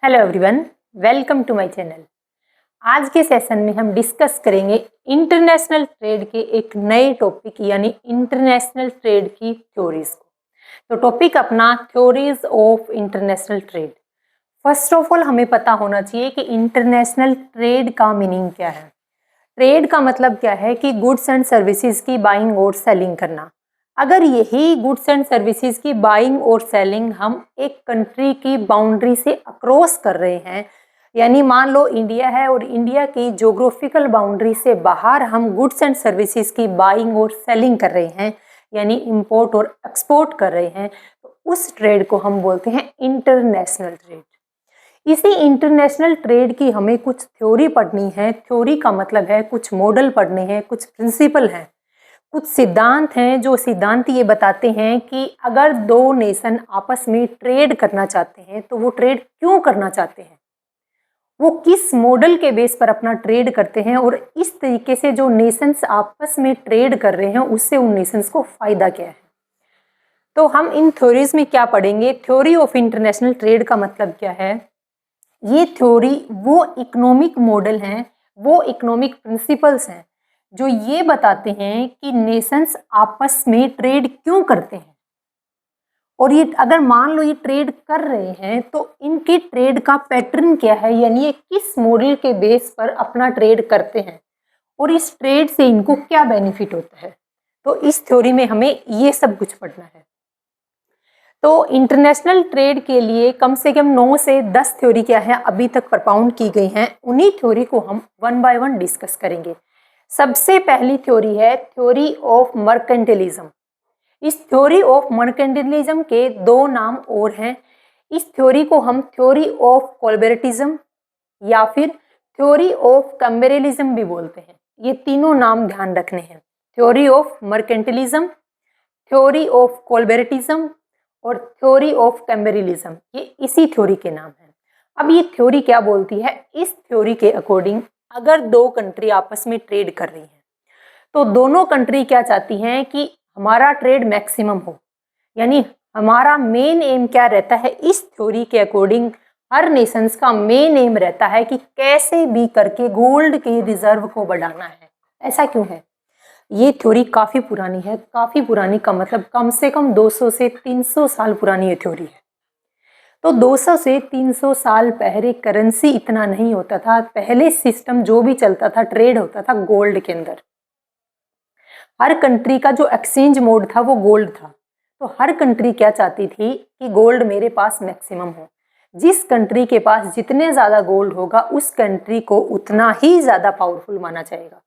Hello everyone, welcome to my channel. आज के session में हम डिस्कस करेंगे इंटरनेशनल ट्रेड के एक नए टॉपिक यानी इंटरनेशनल ट्रेड की थ्योरीज को। तो टॉपिक अपना theories of international trade. First of all हमें पता होना चाहिए कि इंटरनेशनल ट्रेड का मीनिंग क्या है। ट्रेड का मतलब क्या है कि गुड्स एंड सर्विसेज की बाइंग और सेलिंग करना। अगर यही गुड्स एंड सर्विसेज की बाइंग और सेलिंग हम एक कंट्री की बाउंड्री से अक्रॉस कर रहे हैं, यानी मान लो इंडिया है और इंडिया की ज्योग्राफिकल बाउंड्री से बाहर हम गुड्स एंड सर्विसेज की बाइंग और सेलिंग कर रहे हैं, यानी इंपोर्ट और एक्सपोर्ट कर रहे हैं, तो उस ट्रेड को हम बोलते हैं इंटरनेशनल ट्रेड। इसी इंटरनेशनल ट्रेड की हमें कुछ थ्योरी पढ़नी है। थ्योरी का मतलब है कुछ मॉडल पढ़ने हैं, कुछ प्रिंसिपल हैं, कुछ सिद्धांत हैं। जो सिद्धांत ये बताते हैं कि अगर दो नेशन आपस में ट्रेड करना चाहते हैं तो वो ट्रेड क्यों करना चाहते हैं, वो किस मॉडल के बेस पर अपना ट्रेड करते हैं, और इस तरीके से जो नेशंस आपस में ट्रेड कर रहे हैं उससे उन नेशंस को फायदा क्या है। तो हम इन थ्योरीज में क्या पढ़ेंगे। थ्योरी ऑफ इंटरनेशनल ट्रेड का मतलब क्या है। ये थ्योरी वो इकोनॉमिक मॉडल हैं, वो इकोनॉमिक प्रिंसिपल्स हैं जो ये बताते हैं कि नेशंस आपस में ट्रेड क्यों करते हैं, और ये अगर मान लो ये ट्रेड कर रहे हैं तो इनके ट्रेड का पैटर्न क्या है, यानी ये किस मॉडल के बेस पर अपना ट्रेड करते हैं और इस ट्रेड से इनको क्या बेनिफिट होता है। तो इस थ्योरी में हमें ये सब कुछ पढ़ना है। तो इंटरनेशनल ट्रेड के लिए कम से कम 9 से 10 थ्योरी क्या है अभी तक प्रपाउंड की गई हैं। उन्हीं थ्योरी को हम वन बाय वन डिस्कस करेंगे। सबसे पहली थ्योरी है थ्योरी ऑफ मर्केंटिलिज्म। इस थ्योरी ऑफ मर्केंटिलिज्म के दो नाम और हैं। इस थ्योरी को हम थ्योरी ऑफ कोलबेरेटिज्म या फिर थ्योरी ऑफ कंपेरिजम भी बोलते हैं। ये तीनों नाम ध्यान रखने हैं, theory of mercantilism, theory of colbertism और थ्योरी ऑफ कंपेरिजम। ये इसी थ्योरी के नाम हैं। अब ये थ्योरी क्या बोलती है। इस थ्योरी के अकॉर्डिंग अगर दो कंट्री आपस में ट्रेड कर रही हैं तो दोनों कंट्री क्या चाहती हैं कि हमारा ट्रेड मैक्सिमम हो, यानी हमारा मेन एम क्या रहता है। इस थ्योरी के अकॉर्डिंग हर नेशंस का मेन एम रहता है कि कैसे भी करके गोल्ड के रिजर्व को बढ़ाना है। ऐसा क्यों है। ये थ्योरी काफ़ी पुरानी है। काफ़ी पुरानी का मतलब कम से कम 200 से 300 साल पुरानी ये थ्योरी है। तो 200 से 300 साल पहले करेंसी इतना नहीं होता था। पहले सिस्टम जो भी चलता था, ट्रेड होता था गोल्ड के अंदर। हर कंट्री का जो एक्सचेंज मोड था वो गोल्ड था। तो हर कंट्री क्या चाहती थी कि गोल्ड मेरे पास मैक्सिमम हो। जिस कंट्री के पास जितने ज़्यादा गोल्ड होगा उस कंट्री को उतना ही ज़्यादा पावरफुल माना जाएगा।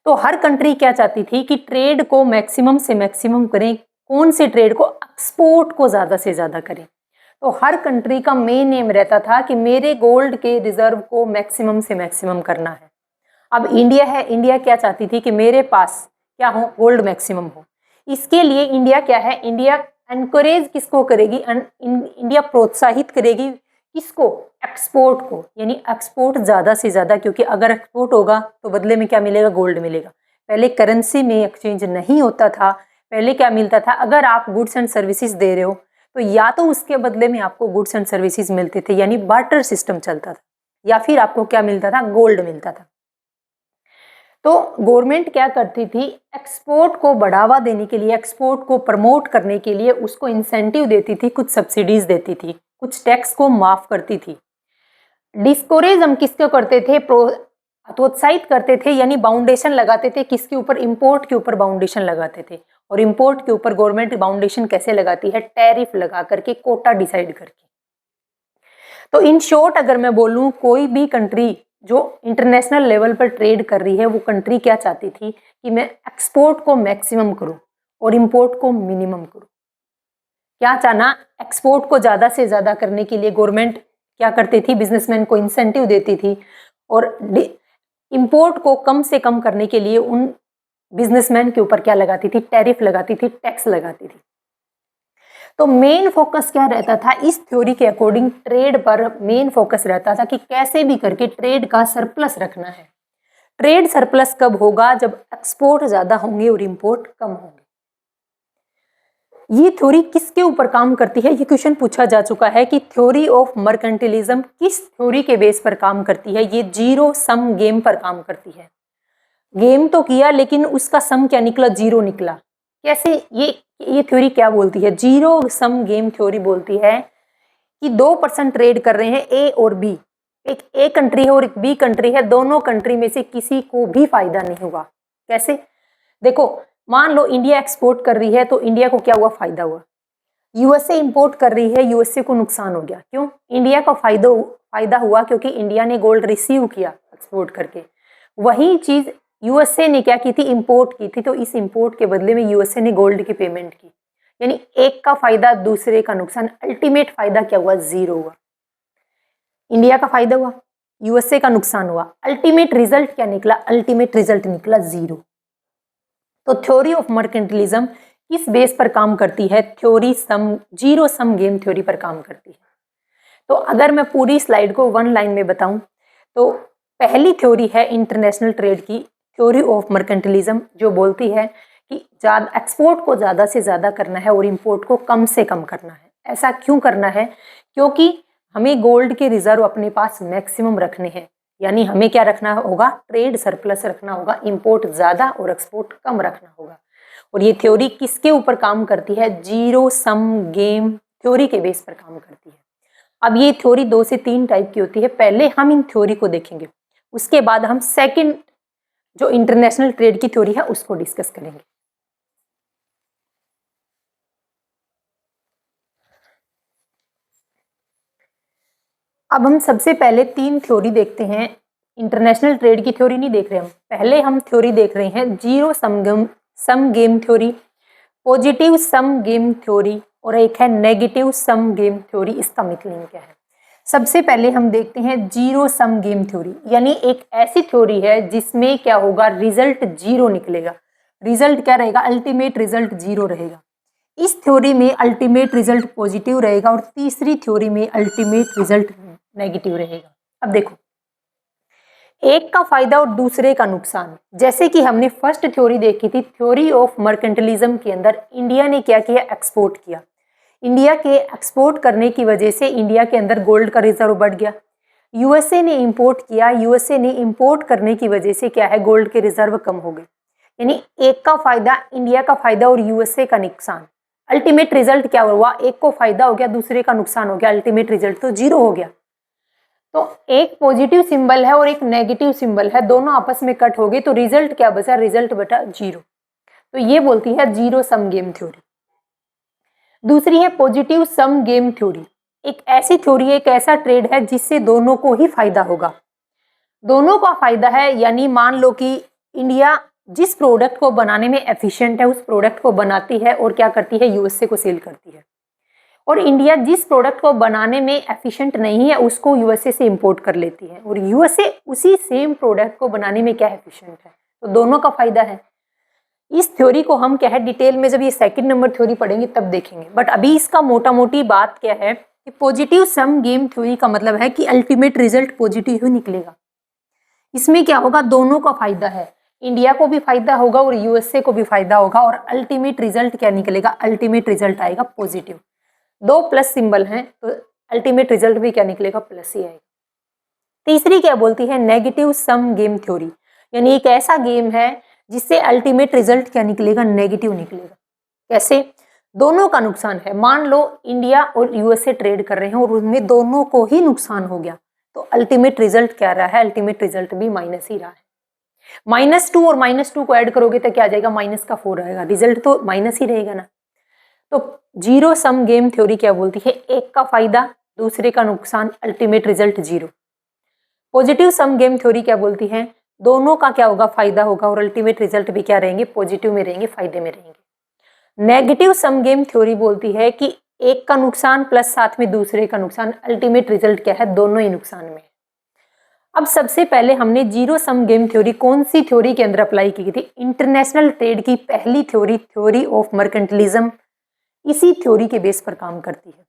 तो हर कंट्री क्या चाहती थी कि ट्रेड को मैक्सिमम से मैक्सिमम करें। कौन से ट्रेड को, एक्सपोर्ट को ज़्यादा से ज़्यादा करें। तो हर कंट्री का मेन एम रहता था कि मेरे गोल्ड के रिजर्व को मैक्सिमम से मैक्सिमम करना है। अब इंडिया है, इंडिया क्या चाहती थी कि मेरे पास क्या हो, गोल्ड मैक्सिमम हो। इसके लिए इंडिया क्या है, इंडिया एनकरेज किसको करेगी, इंडिया प्रोत्साहित करेगी किसको, एक्सपोर्ट को, यानी एक्सपोर्ट ज़्यादा से ज़्यादा। क्योंकि अगर एक्सपोर्ट होगा तो बदले में क्या मिलेगा, गोल्ड मिलेगा। पहले करेंसी में एक्सचेंज नहीं होता था। पहले क्या मिलता था, अगर आप गुड्स एंड सर्विसेज दे रहे हो तो या तो उसके बदले में आपको गुड्स एंड सर्विसेज मिलते थे, यानी बार्टर सिस्टम चलता था, या फिर आपको क्या मिलता था, गोल्ड मिलता था। तो गवर्नमेंट क्या करती थी, एक्सपोर्ट को बढ़ावा देने के लिए, एक्सपोर्ट को प्रमोट करने के लिए उसको इंसेंटिव देती थी, कुछ सब्सिडीज देती थी, कुछ टैक्स को माफ करती थी। डिस्कोरेज हम किसको करते थे, प्रोत्साहित करते थे, यानी बाउंडेशन लगाते थे। किसके ऊपर, इंपोर्ट के ऊपर बाउंडेशन लगाते थे। और इंपोर्ट के ऊपर गवर्नमेंट बाउंडेशन कैसे लगाती है, टैरिफ लगा करके, कोटा डिसाइड करके। तो इन शॉर्ट अगर मैं बोलूँ, कोई भी कंट्री जो इंटरनेशनल लेवल पर ट्रेड कर रही है वो कंट्री क्या चाहती थी कि मैं एक्सपोर्ट को मैक्सिमम करूं और इंपोर्ट को मिनिमम करूं। क्या चाहना, एक्सपोर्ट को ज़्यादा से ज़्यादा करने के लिए गवर्नमेंट क्या करती थी, बिजनेसमैन को इंसेंटिव देती थी, और इंपोर्ट को कम से कम करने के लिए उन बिजनेसमैन के ऊपर क्या लगाती थी, टैरिफ लगाती थी, टैक्स लगाती थी। तो मेन फोकस क्या रहता था इस थ्योरी के अकॉर्डिंग, ट्रेड पर मेन फोकस रहता था कि कैसे भी करके ट्रेड का सरप्लस रखना है। ट्रेड सरप्लस कब होगा, जब एक्सपोर्ट ज़्यादा होंगे और इंपोर्ट कम होंगे। ये थ्योरी किसके ऊपर काम करती है, ये क्वेश्चन पूछा जा चुका है कि थ्योरी ऑफ मर्केंटिलिज्म किस थ्योरी के बेस पर काम करती है। ये जीरो सम गेम पर काम करती है। गेम तो किया लेकिन उसका सम क्या निकला, जीरो निकला। कैसे, ये थ्योरी क्या बोलती है, जीरो सम गेम थ्योरी बोलती है कि दो पर्सन ट्रेड कर रहे हैं, ए और बी, एक ए कंट्री है और एक बी कंट्री है, दोनों कंट्री में से किसी को भी फायदा नहीं हुआ। कैसे, देखो मान लो इंडिया एक्सपोर्ट कर रही है तो इंडिया को क्या हुआ, फायदा हुआ। यूएसए इंपोर्ट कर रही है, यूएसए को नुकसान हो गया। क्यों, इंडिया का फायदा हुआ क्योंकि इंडिया ने गोल्ड रिसीव किया एक्सपोर्ट करके। वही चीज यूएसए ने क्या की थी, इंपोर्ट की थी, तो इस इंपोर्ट के बदले में यूएसए ने गोल्ड की पेमेंट की। यानी एक का फायदा दूसरे का नुकसान, अल्टीमेट फायदा क्या हुआ, जीरो हुआ। इंडिया का फायदा हुआ, यूएसए का नुकसान हुआ, अल्टीमेट रिजल्ट क्या निकला, अल्टीमेट रिजल्ट निकला जीरो। तो थ्योरी ऑफ मर्केंटिलिज्म किस बेस पर काम करती है, थ्योरी सम, जीरो सम गेम थ्योरी पर काम करती है। तो अगर मैं पूरी स्लाइड को वन लाइन में बताऊं तो पहली थ्योरी है इंटरनेशनल ट्रेड की, थ्योरी ऑफ मर्केंटिलिज्म, जो बोलती है कि ज्यादा एक्सपोर्ट को ज़्यादा से ज़्यादा करना है और इंपोर्ट को कम से कम करना है। ऐसा क्यों करना है, क्योंकि हमें गोल्ड के रिजर्व अपने पास मैक्सिमम रखने हैं, यानी हमें क्या रखना होगा, ट्रेड सरप्लस रखना होगा, इंपोर्ट ज़्यादा और एक्सपोर्ट कम रखना होगा। और ये थ्योरी किसके ऊपर काम करती है, जीरो सम गेम थ्योरी के बेस पर काम करती है। अब ये थ्योरी 2 से 3 टाइप की होती है, पहले हम इन थ्योरी को देखेंगे, उसके बाद हम सेकंड जो इंटरनेशनल ट्रेड की थ्योरी है उसको डिस्कस करेंगे। अब हम सबसे पहले 3 थ्योरी देखते हैं। इंटरनेशनल ट्रेड की थ्योरी नहीं देख रहे हम, पहले हम थ्योरी देख रहे हैं zero sum game theory, positive sum game theory और एक है नेगेटिव सम गेम थ्योरी। इसका मीनिंग क्या है, सबसे पहले हम देखते हैं जीरो सम गेम थ्योरी, यानी एक ऐसी थ्योरी है जिसमें क्या होगा, रिजल्ट जीरो निकलेगा। रिजल्ट क्या रहेगा, अल्टीमेट रिजल्ट जीरो रहेगा। इस थ्योरी में अल्टीमेट रिजल्ट पॉजिटिव रहेगा और तीसरी थ्योरी में अल्टीमेट रिजल्ट नेगेटिव रहेगा। अब देखो, एक का फायदा और दूसरे का नुकसान, जैसे कि हमने फर्स्ट थ्योरी देखी थी, थ्योरी ऑफ मर्केंटिलिज्म के अंदर इंडिया ने क्या किया, एक्सपोर्ट किया। इंडिया के एक्सपोर्ट करने की वजह से इंडिया के अंदर गोल्ड का रिजर्व बढ़ गया। यूएसए ने इंपोर्ट किया, यूएसए ने इंपोर्ट करने की वजह से क्या है, गोल्ड के रिजर्व कम हो गए। यानी एक का फायदा, इंडिया का फायदा और यूएसए का नुकसान। अल्टीमेट रिजल्ट क्या हुआ, एक को फायदा हो गया, दूसरे का नुकसान हो गया, अल्टीमेट रिजल्ट तो जीरो हो गया। तो एक पॉजिटिव सिंबल है और एक नेगेटिव सिंबल है, दोनों आपस में कट हो गए, तो रिजल्ट क्या बचा, रिजल्ट बटा जीरो। तो ये बोलती है जीरो सम गेम थ्योरी। दूसरी है पॉजिटिव सम गेम थ्योरी, एक ऐसी थ्योरी, एक ऐसा ट्रेड है जिससे दोनों को ही फायदा होगा, दोनों का फायदा है। यानी मान लो कि इंडिया जिस प्रोडक्ट को बनाने में एफिशिएंट है उस प्रोडक्ट को बनाती है और क्या करती है, यूएसए को सेल करती है। और इंडिया जिस प्रोडक्ट को बनाने में एफिशिएंट नहीं है उसको यूएसए से इंपोर्ट कर लेती है, और यूएसए उसी सेम प्रोडक्ट को बनाने में क्या एफिशिएंट है, तो दोनों का फायदा है। इस थ्योरी को हम क्या है, डिटेल में जब ये सेकंड नंबर थ्योरी पढ़ेंगे तब देखेंगे, बट अभी इसका मोटा मोटी बात क्या है कि पॉजिटिव सम गेम थ्योरी का मतलब है कि अल्टीमेट रिजल्ट पॉजिटिव ही निकलेगा। इसमें क्या होगा, दोनों का फायदा है, इंडिया को भी फायदा होगा और यूएसए को भी फायदा होगा, और अल्टीमेट रिजल्ट क्या निकलेगा, अल्टीमेट रिजल्ट आएगा पॉजिटिव। दो प्लस सिंबल हैं तो अल्टीमेट रिजल्ट भी क्या निकलेगा, प्लस ही आएगा। तीसरी क्या बोलती है, नेगेटिव सम गेम थ्योरी, यानी एक ऐसा गेम है जिससे अल्टीमेट रिजल्ट क्या निकलेगा, नेगेटिव निकलेगा। कैसे, दोनों का नुकसान है। मान लो इंडिया और यूएसए ट्रेड कर रहे हैं और उनमें दोनों को ही नुकसान हो गया, तो अल्टीमेट रिजल्ट क्या रहा है, अल्टीमेट रिजल्ट भी माइनस ही रहा है। -2 और -2 को ऐड करोगे तो क्या आ जाएगा, -4 आएगा, रिजल्ट तो माइनस ही रहेगा ना। तो जीरो सम गेम थ्योरी क्या बोलती है, एक का फायदा दूसरे का नुकसान, ultimate result zero. Positive sum game theory क्या बोलती है, दोनों का क्या होगा, फायदा होगा और अल्टीमेट रिजल्ट भी क्या रहेंगे, पॉजिटिव में रहेंगे, फायदे में रहेंगे। नेगेटिव सम गेम थ्योरी बोलती है कि एक का नुकसान प्लस साथ में दूसरे का नुकसान, अल्टीमेट रिजल्ट क्या है, दोनों ही नुकसान में। अब सबसे पहले हमने जीरो सम गेम थ्योरी कौन सी थ्योरी के अंदर अप्लाई की थी, इंटरनेशनल ट्रेड की पहली थ्योरी, थ्योरी ऑफ मर्केंटिलिज्म, इसी थ्योरी के बेस पर काम करती है।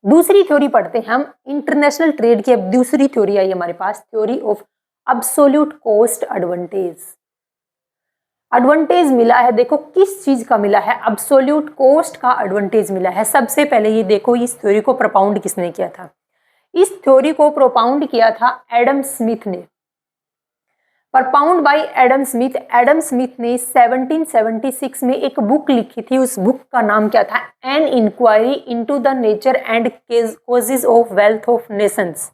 दूसरी थ्योरी पढ़ते हैं हम, इंटरनेशनल ट्रेड की अब दूसरी थ्योरी आई हमारे पास, theory of absolute cost advantage. Advantage मिला है, देखो किस चीज का मिला है, अब्सोल्यूट कॉस्ट का एडवांटेज मिला है। सबसे पहले ये देखो इस थ्योरी को प्रोपाउंड किसने किया था, इस थ्योरी को प्रोपाउंड किया था एडम स्मिथ ने, प्रोपाउंड bye Adam Smith. Adam Smith ने 1776 में एक बुक लिखी थी, उस बुक का नाम क्या था, an inquiry into the nature and causes of wealth of nations.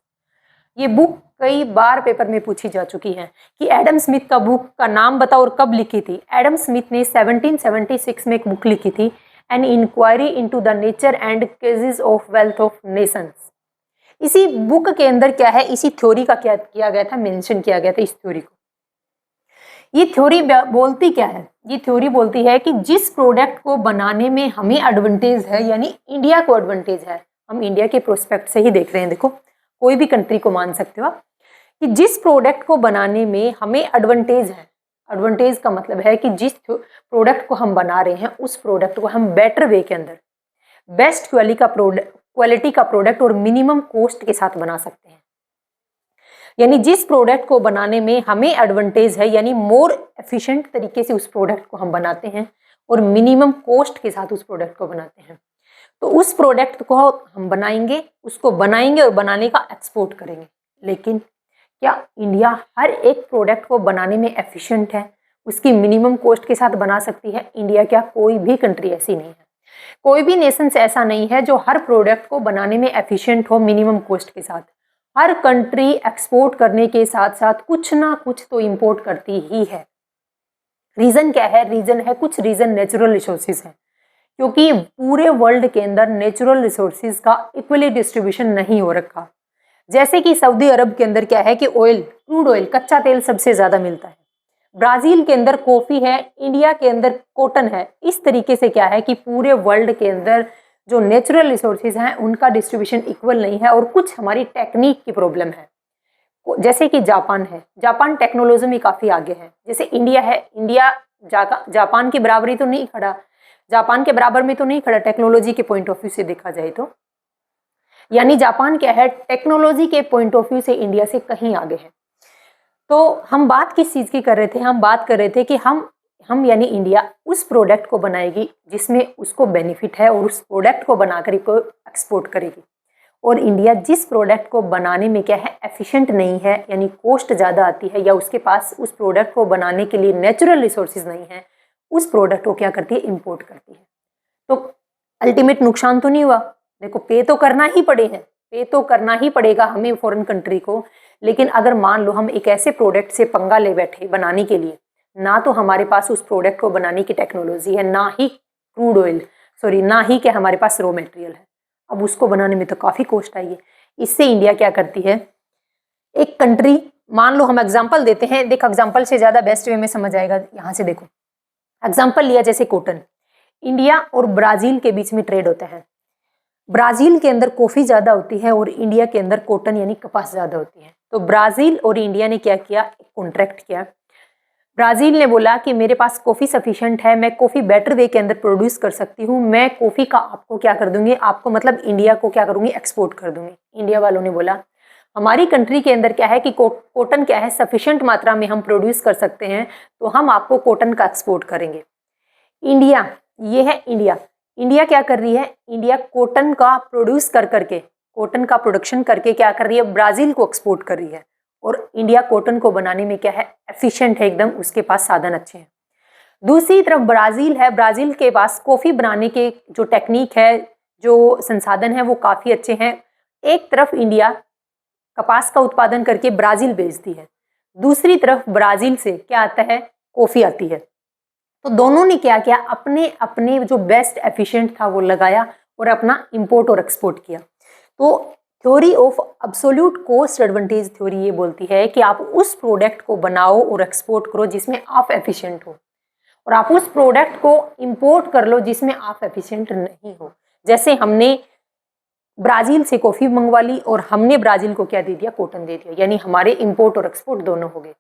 ये बुक कई बार पेपर में पूछी जा चुकी है कि एडम स्मिथ का बुक का नाम बताओ और कब लिखी थी। एडम स्मिथ ने 1776 में एक बुक लिखी थी, an inquiry into the nature and causes of wealth of nations. इसी बुक के अंदर क्या है, इसी थ्योरी का क्या किया गया था, मेंशन किया गया था इस थ्योरी को। ये थ्योरी बोलती क्या है, ये थ्योरी बोलती है कि जिस प्रोडक्ट को बनाने में हमें एडवांटेज है, यानी इंडिया को एडवांटेज है, हम इंडिया के प्रोस्पेक्ट से ही देख रहे हैं, देखो कोई भी कंट्री को मान सकते हो आप, कि जिस प्रोडक्ट को बनाने में हमें एडवांटेज है, एडवांटेज का मतलब है कि जिस प्रोडक्ट को हम बना रहे हैं उस प्रोडक्ट को हम बेटर वे के अंदर बेस्ट क्वालिटी का प्रोडक्ट और मिनिमम कॉस्ट के साथ बना सकते हैं। यानी जिस प्रोडक्ट को बनाने में हमें एडवांटेज है, यानी मोर एफिशिएंट तरीके से उस प्रोडक्ट को हम बनाते हैं और मिनिमम कॉस्ट के साथ उस प्रोडक्ट को बनाते हैं, तो उस प्रोडक्ट को हम बनाएंगे, उसको बनाएंगे और बनाने का एक्सपोर्ट करेंगे। लेकिन क्या इंडिया हर एक प्रोडक्ट को बनाने में एफिशिएंट है, उसकी मिनिमम कॉस्ट के साथ बना सकती है? इंडिया क्या, कोई भी कंट्री ऐसी नहीं है, कोई भी नेशन ऐसा नहीं है जो हर प्रोडक्ट को बनाने में एफिशिएंट हो मिनिमम कॉस्ट के साथ। हर कंट्री एक्सपोर्ट करने के साथ साथ कुछ ना कुछ तो इंपोर्ट करती ही है। रीजन क्या है, रीजन है कुछ रीजन नेचुरल रिसोर्सेज है, क्योंकि पूरे वर्ल्ड के अंदर नेचुरल रिसोर्सेज का इक्वली डिस्ट्रीब्यूशन नहीं हो रखा। जैसे कि सऊदी अरब के अंदर क्या है कि ऑयल, क्रूड ऑयल, कच्चा तेल सबसे ज्यादा मिलता है, ब्राजील के अंदर कॉफी है, इंडिया के अंदर कॉटन है। इस तरीके से क्या है कि पूरे वर्ल्ड के अंदर जो नेचुरल रिसोर्सेज हैं उनका डिस्ट्रीब्यूशन इक्वल नहीं है और कुछ हमारी टेक्निक की प्रॉब्लम है। जैसे कि जापान है, जापान टेक्नोलॉजी में काफ़ी आगे है। जैसे इंडिया है, इंडिया जापान की बराबरी तो नहीं खड़ा, जापान के बराबर में तो नहीं खड़ा टेक्नोलॉजी के पॉइंट ऑफ व्यू से देखा जाए तो। यानी जापान क्या है, टेक्नोलॉजी के पॉइंट ऑफ व्यू से इंडिया से कहीं आगे है। तो हम बात किस चीज़ की कर रहे थे, हम बात कर रहे थे कि हम यानी इंडिया उस प्रोडक्ट को बनाएगी जिसमें उसको बेनिफिट है और उस प्रोडक्ट को बनाकर को एक्सपोर्ट करेगी। और इंडिया जिस प्रोडक्ट को बनाने में क्या है, एफिशिएंट नहीं है, यानी कॉस्ट ज़्यादा आती है, या उसके पास उस प्रोडक्ट को बनाने के लिए नेचुरल रिसोर्सेज नहीं है, उस प्रोडक्ट को क्या करती है, इंपोर्ट करती है। तो अल्टीमेट नुकसान तो नहीं हुआ, देखो पे तो करना ही पे तो करना ही पड़ेगा हमें फॉरेन कंट्री को। लेकिन अगर मान लो हम एक ऐसे प्रोडक्ट से पंगा ले बैठे बनाने के लिए, ना तो हमारे पास उस प्रोडक्ट को बनाने की टेक्नोलॉजी है, ना ही क्रूड ऑयल ना ही कि हमारे पास रॉ मटेरियल है, अब उसको बनाने में तो काफ़ी कॉस्ट आई है। इससे इंडिया क्या करती है, एक कंट्री, मान लो हम एग्जांपल देते हैं, देखो एग्जांपल से ज़्यादा बेस्ट वे में समझ आएगा। यहाँ से देखो एग्जांपल लिया जैसे कॉटन, इंडिया और ब्राज़ील के बीच में ट्रेड होता है, ब्राज़ील के अंदर कॉफ़ी ज़्यादा होती है और इंडिया के अंदर कॉटन यानी कपास ज़्यादा होती है। तो ब्राज़ील और इंडिया ने क्या किया, एक कॉन्ट्रैक्ट किया। ब्राज़ील ने बोला कि मेरे पास कॉफ़ी सफिशिएंट है, मैं कॉफ़ी बेटर वे के अंदर प्रोड्यूस कर सकती हूँ, मैं कॉफ़ी का आपको क्या कर दूंगी, आपको मतलब इंडिया को क्या करूँगी, एक्सपोर्ट कर दूंगी। इंडिया वालों ने बोला हमारी कंट्री के अंदर क्या है कि कॉटन क्या है, सफिशिएंट मात्रा में हम प्रोड्यूस कर सकते हैं, तो हम आपको कॉटन का एक्सपोर्ट करेंगे। इंडिया, ये है इंडिया, इंडिया क्या कर रही है, इंडिया कॉटन का प्रोड्यूस कर करके, कॉटन का प्रोडक्शन करके क्या कर रही है, ब्राज़ील को एक्सपोर्ट कर रही है। और इंडिया कॉटन को बनाने में क्या है, एफिशिएंट है एकदम, उसके पास साधन अच्छे हैं। दूसरी तरफ ब्राज़ील है, ब्राज़ील के पास कॉफ़ी बनाने के जो टेक्निक है, जो संसाधन है वो काफ़ी अच्छे हैं। एक तरफ इंडिया कपास का उत्पादन करके ब्राज़ील बेचती है, दूसरी तरफ ब्राज़ील से क्या आता है, कॉफ़ी आती है। तो दोनों ने क्या किया, अपने अपने जो बेस्ट एफिशिएंट था वो लगाया और अपना इंपोर्ट और एक्सपोर्ट किया। तो theory of absolute cost advantage theory ये बोलती है कि आप उस प्रोडक्ट को बनाओ और एक्सपोर्ट करो जिसमें आप एफिशिएंट हो, और आप उस प्रोडक्ट को इंपोर्ट कर लो जिसमें आप एफिशिएंट नहीं हो। जैसे हमने ब्राज़ील से कॉफ़ी मंगवा ली और हमने ब्राज़ील को क्या दे दिया, कॉटन दे दिया, यानी हमारे इंपोर्ट और एक्सपोर्ट दोनों हो गए।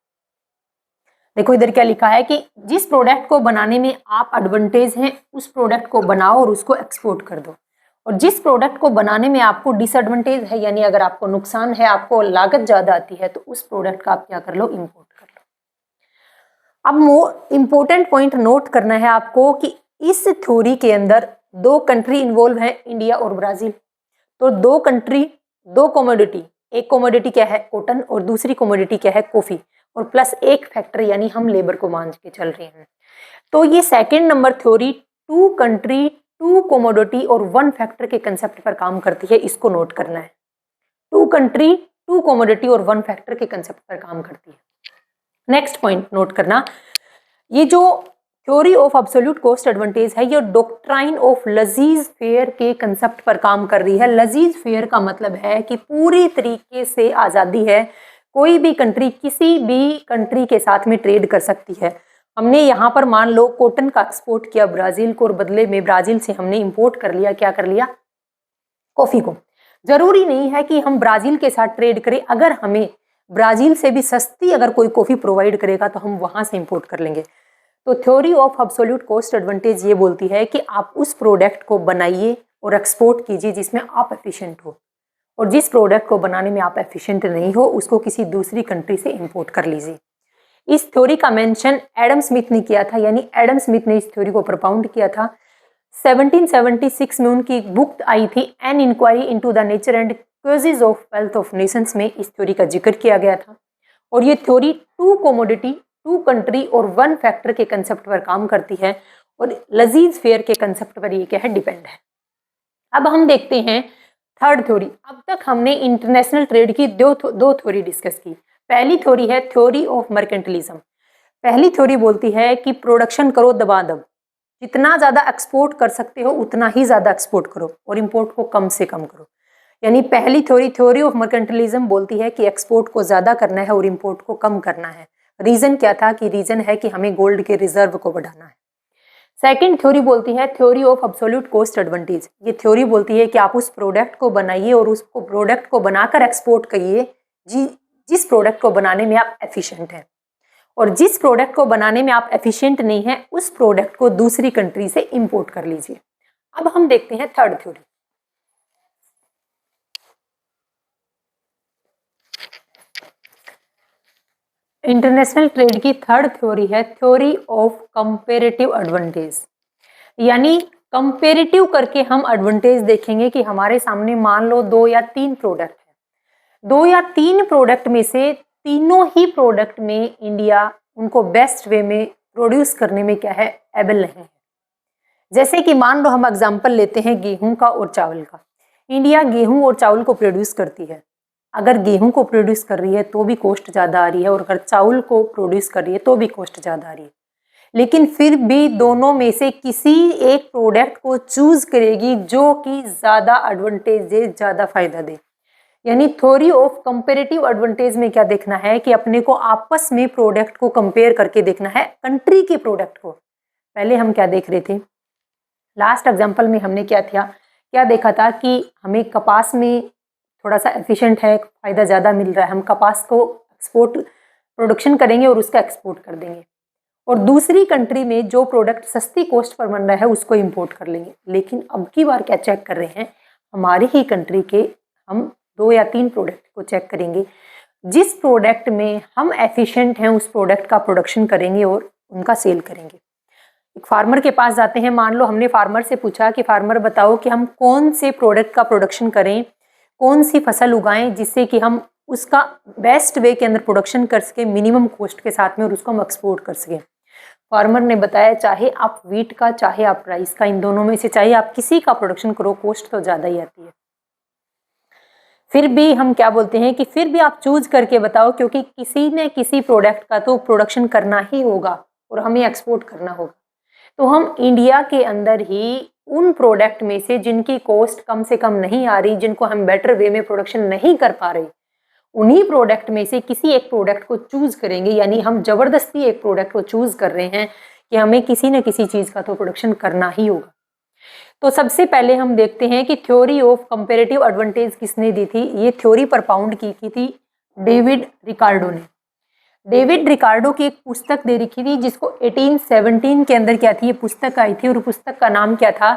देखो इधर क्या लिखा है कि जिस प्रोडक्ट को बनाने में आप एडवांटेज हैं उस प्रोडक्ट को बनाओ और उसको एक्सपोर्ट कर दो, और जिस प्रोडक्ट को बनाने में आपको डिसएडवांटेज है, यानी अगर आपको नुकसान है, आपको लागत ज़्यादा आती है, तो उस प्रोडक्ट का आप क्या कर लो, इंपोर्ट कर लो। अब इम्पोर्टेंट पॉइंट नोट करना है आपको कि इस थ्योरी के अंदर दो कंट्री इन्वॉल्व हैं, इंडिया और ब्राजील। तो दो कंट्री, दो कमोडिटी, एक कमोडिटी क्या है कॉटन और दूसरी कमोडिटी क्या है कॉफी, और प्लस एक फैक्टर यानी हम लेबर को मान के चल रहे हैं। तो ये second number theory two country, two commodity और वन फैक्टर के कंसेप्ट पर काम करती है, इसको नोट करना है। टू कंट्री, टू कमोडिटी और वन फैक्टर के कंसेप्ट पर काम करती है। नेक्स्ट पॉइंट नोट करना, ये जो theory of absolute cost advantage है, ये डॉक्ट्राइन ऑफ लजीज फेयर के कंसेप्ट पर काम कर रही है। लजीज फेयर का मतलब है कि पूरी तरीके से आज़ादी है, कोई भी कंट्री किसी भी कंट्री के साथ में ट्रेड कर सकती है। हमने यहाँ पर मान लो कॉटन का एक्सपोर्ट किया ब्राज़ील को और बदले में ब्राज़ील से हमने इंपोर्ट कर लिया, क्या कर लिया, कॉफ़ी को। जरूरी नहीं है कि हम ब्राज़ील के साथ ट्रेड करें, अगर हमें ब्राज़ील से भी सस्ती अगर कोई कॉफ़ी प्रोवाइड करेगा तो हम वहाँ से इंपोर्ट कर लेंगे। तो theory of absolute cost advantage ये बोलती है कि आप उस प्रोडक्ट को बनाइए और एक्सपोर्ट कीजिए जिसमें आप एफिशिएंट हो, और जिस प्रोडक्ट को बनाने में आप एफिशिएंट नहीं हो उसको किसी दूसरी कंट्री से इंपोर्ट कर लीजिए। इस थ्योरी का मेंशन एडम स्मिथ ने किया था, यानी एडम स्मिथ ने इस थ्योरी को प्रपाउंड किया था। 1776 में उनकी एक बुक आई थी, an inquiry into the nature and causes of wealth of nations, में इस थ्योरी का जिक्र किया गया था। और ये theory two commodity, two country और वन फैक्टर के कंसेप्ट पर काम करती है, और लजीज फेयर के कंसेप्ट पर ये क्या है, डिपेंड है। अब हम देखते हैं थर्ड थ्योरी। अब तक हमने इंटरनेशनल ट्रेड की दो थ्योरी डिस्कस की। पहली थ्योरी है थ्योरी ऑफ मर्केंटलिज्म। पहली थ्योरी बोलती है कि प्रोडक्शन करो दबादब, जितना ज़्यादा एक्सपोर्ट कर सकते हो उतना ही ज़्यादा एक्सपोर्ट करो और इंपोर्ट को कम से कम करो। यानी पहली थ्योरी ऑफ मर्केंटलिज्म बोलती है कि एक्सपोर्ट को ज़्यादा करना है और इंपोर्ट को कम करना है। रीज़न क्या था, कि रीज़न है कि हमें गोल्ड के रिजर्व को बढ़ाना है। सेकंड थ्योरी बोलती है theory of absolute cost advantage. ये थ्योरी बोलती है कि आप उस प्रोडक्ट को बनाइए और उसको प्रोडक्ट को बनाकर एक्सपोर्ट करिए जिस प्रोडक्ट को बनाने में आप एफिशिएंट हैं, और जिस प्रोडक्ट को बनाने में आप एफिशिएंट नहीं हैं उस प्रोडक्ट को दूसरी कंट्री से इंपोर्ट कर लीजिए। अब हम देखते हैं थर्ड थ्योरी। इंटरनेशनल ट्रेड की थर्ड थ्योरी है थ्योरी ऑफ कंपेरेटिव एडवांटेज। यानी कंपेरेटिव करके हम एडवांटेज देखेंगे कि हमारे सामने मान लो दो या तीन प्रोडक्ट है, दो या तीन प्रोडक्ट में से तीनों ही प्रोडक्ट में इंडिया उनको बेस्ट वे में प्रोड्यूस करने में क्या है, एबल नहीं है। जैसे कि मान लो हम एग्जांपल लेते हैं गेहूं का और चावल का। इंडिया गेहूं और चावल को प्रोड्यूस करती है। अगर गेहूं को प्रोड्यूस कर रही है तो भी कॉस्ट ज़्यादा आ रही है, और अगर चावल को प्रोड्यूस कर रही है तो भी कॉस्ट ज़्यादा आ रही है। लेकिन फिर भी दोनों में से किसी एक प्रोडक्ट को चूज करेगी जो कि ज़्यादा एडवांटेज दे, ज़्यादा फायदा दे। यानी थ्योरी ऑफ कंपेरेटिव एडवांटेज में क्या देखना है कि अपने को आपस में प्रोडक्ट को कंपेयर करके देखना है, कंट्री के प्रोडक्ट को। पहले हम क्या देख रहे थे, लास्ट एग्जांपल में हमने क्या देखा था कि हमें कपास में थोड़ा सा एफिशिएंट है, फ़ायदा ज़्यादा मिल रहा है, हम कपास को एक्सपोर्ट प्रोडक्शन करेंगे और उसका एक्सपोर्ट कर देंगे, और दूसरी कंट्री में जो प्रोडक्ट सस्ती कॉस्ट पर बन रहा है उसको इंपोर्ट कर लेंगे। लेकिन अब की बार क्या चेक कर रहे हैं, हमारी ही कंट्री के हम दो या तीन प्रोडक्ट को चेक करेंगे, जिस प्रोडक्ट में हम एफिशिएंट हैं उस प्रोडक्ट का प्रोडक्शन करेंगे और उनका सेल करेंगे। एक फार्मर के पास जाते हैं, मान लो हमने फार्मर से पूछा कि फार्मर बताओ कि हम कौन से प्रोडक्ट का प्रोडक्शन करें, कौन सी फसल उगाएं जिससे कि हम उसका बेस्ट वे के अंदर प्रोडक्शन कर सकें मिनिमम कॉस्ट के साथ में, और उसको हम एक्सपोर्ट कर सकें। फार्मर ने बताया चाहे आप वीट का चाहे आप राइस का, इन दोनों में से चाहे आप किसी का प्रोडक्शन करो, कॉस्ट तो ज़्यादा ही आती है। फिर भी हम क्या बोलते हैं कि फिर भी आप चूज करके बताओ, क्योंकि किसी न किसी प्रोडक्ट का तो प्रोडक्शन करना ही होगा और हमें एक्सपोर्ट करना होगा। तो हम इंडिया के अंदर ही उन प्रोडक्ट में से जिनकी कॉस्ट कम से कम नहीं आ रही, जिनको हम बेटर वे में प्रोडक्शन नहीं कर पा रहे, उन्हीं प्रोडक्ट में से किसी एक प्रोडक्ट को चूज करेंगे। यानी हम जबरदस्ती एक प्रोडक्ट को चूज कर रहे हैं कि हमें किसी न किसी चीज़ का तो प्रोडक्शन करना ही होगा। तो सबसे पहले हम देखते हैं कि थ्योरी ऑफ कंपेरेटिव एडवांटेज किसने दी थी। ये थ्योरी प्रपाउंड की थी डेविड रिकार्डो ने। डेविड रिकार्डो की एक पुस्तक दे रखी थी जिसको 1817 के अंदर क्या थी, ये पुस्तक आई थी, और पुस्तक का नाम क्या था,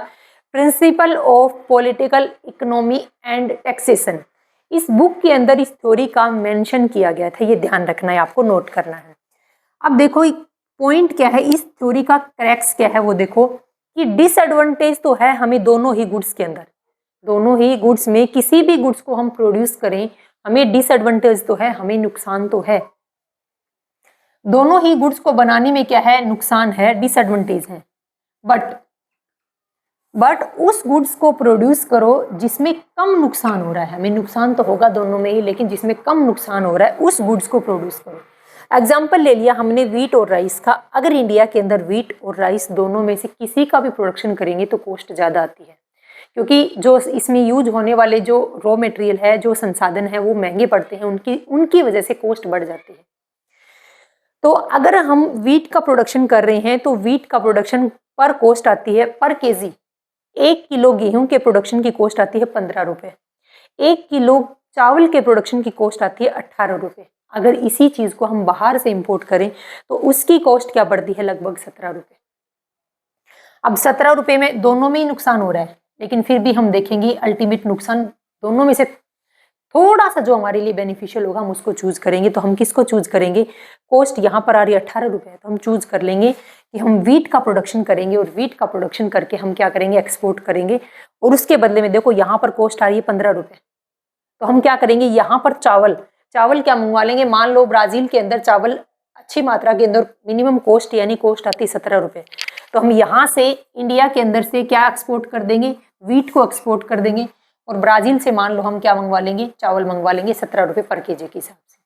principle of political economy and taxation. इस बुक के अंदर इस थ्योरी का मेंशन किया गया था, ये ध्यान रखना है, आपको नोट करना है। अब देखो पॉइंट क्या है, इस थ्योरी का क्रैक्स क्या है वो देखो कि डिसएडवांटेज तो है हमें दोनों ही गुड्स के अंदर, दोनों ही गुड्स में किसी भी गुड्स को हम प्रोड्यूस करें हमें डिसएडवांटेज तो है, हमें नुकसान तो है। दोनों ही गुड्स को बनाने में क्या है, नुकसान है, डिसएडवांटेज है। बट उस गुड्स को प्रोड्यूस करो जिसमें कम नुकसान हो रहा है, हमें नुकसान तो होगा दोनों में ही, लेकिन जिसमें कम नुकसान हो रहा है उस गुड्स को प्रोड्यूस करो। एग्जाम्पल ले लिया हमने वीट और राइस का। अगर इंडिया के अंदर वीट और राइस दोनों में से किसी का भी प्रोडक्शन करेंगे तो कॉस्ट ज़्यादा आती है, क्योंकि जो इसमें यूज होने वाले जो रॉ मटेरियल है, जो संसाधन है वो महंगे पड़ते हैं, उनकी वजह से कॉस्ट बढ़ जाती है। तो अगर हम वीट का प्रोडक्शन कर रहे हैं तो वीट का प्रोडक्शन पर कॉस्ट आती है पर केजी, 1 किलो गेहूं के प्रोडक्शन की कॉस्ट आती है 15 रुपये, 1 किलो चावल के प्रोडक्शन की कॉस्ट आती है 18 रुपये। अगर इसी चीज को हम बाहर से इंपोर्ट करें तो उसकी कॉस्ट क्या बढ़ती है, लगभग 17 रुपये। अब 17 रुपये में दोनों में ही नुकसान हो रहा है, लेकिन फिर भी हम देखेंगे अल्टीमेट नुकसान दोनों में से थोड़ा सा जो हमारे लिए बेनिफिशियल होगा हम उसको चूज करेंगे। तो हम किसको चूज करेंगे, कॉस्ट यहाँ पर आ रही है 18 रुपये, तो हम चूज कर लेंगे कि हम वीट का प्रोडक्शन करेंगे और वीट का प्रोडक्शन करके हम क्या करेंगे, एक्सपोर्ट करेंगे। और उसके बदले में देखो यहाँ पर कॉस्ट आ रही है 15 रुपये, तो हम क्या करेंगे, यहाँ पर चावल क्या मंगवा लेंगे। मान लो ब्राजील के अंदर चावल अच्छी मात्रा के अंदर मिनिमम कॉस्ट यानी कॉस्ट आती है 17 रुपये, तो हम यहाँ से इंडिया के अंदर से क्या एक्सपोर्ट कर देंगे, वीट को एक्सपोर्ट कर देंगे। और ब्राजील से मान लो हम क्या मंगवा लेंगे, चावल मंगवा लेंगे 17 रुपये पर केजी के हिसाब से।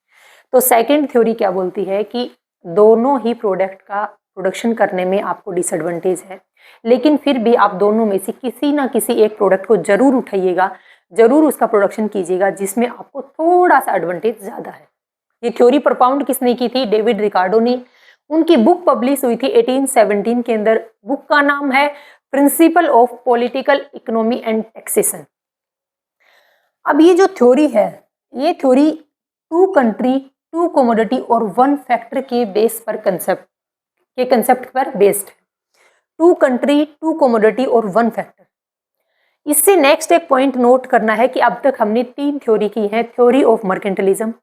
तो सेकंड थ्योरी क्या बोलती है कि दोनों ही प्रोडक्ट का प्रोडक्शन करने में आपको डिसएडवांटेज है, लेकिन फिर भी आप दोनों में से किसी ना किसी एक प्रोडक्ट को जरूर उठाइएगा, जरूर उसका प्रोडक्शन कीजिएगा जिसमें आपको थोड़ा सा एडवांटेज ज्यादा है। ये थ्योरी प्रोपाउंड किसने की थी, डेविड रिकार्डो ने। उनकी बुक पब्लिश हुई थी 1817 के अंदर। बुक का नाम है principle of political economy and taxation. अब ये जो थ्योरी है, ये थ्योरी 2 कंट्री 2 कमोडिटी और 1 फैक्टर के बेस पर कंसेप्ट पर बेस्ड है। 2 कंट्री 2 कमोडिटी और 1 फैक्टर। इससे नेक्स्ट एक पॉइंट नोट करना है कि अब तक हमने 3 थ्योरी की है, theory of mercantilism,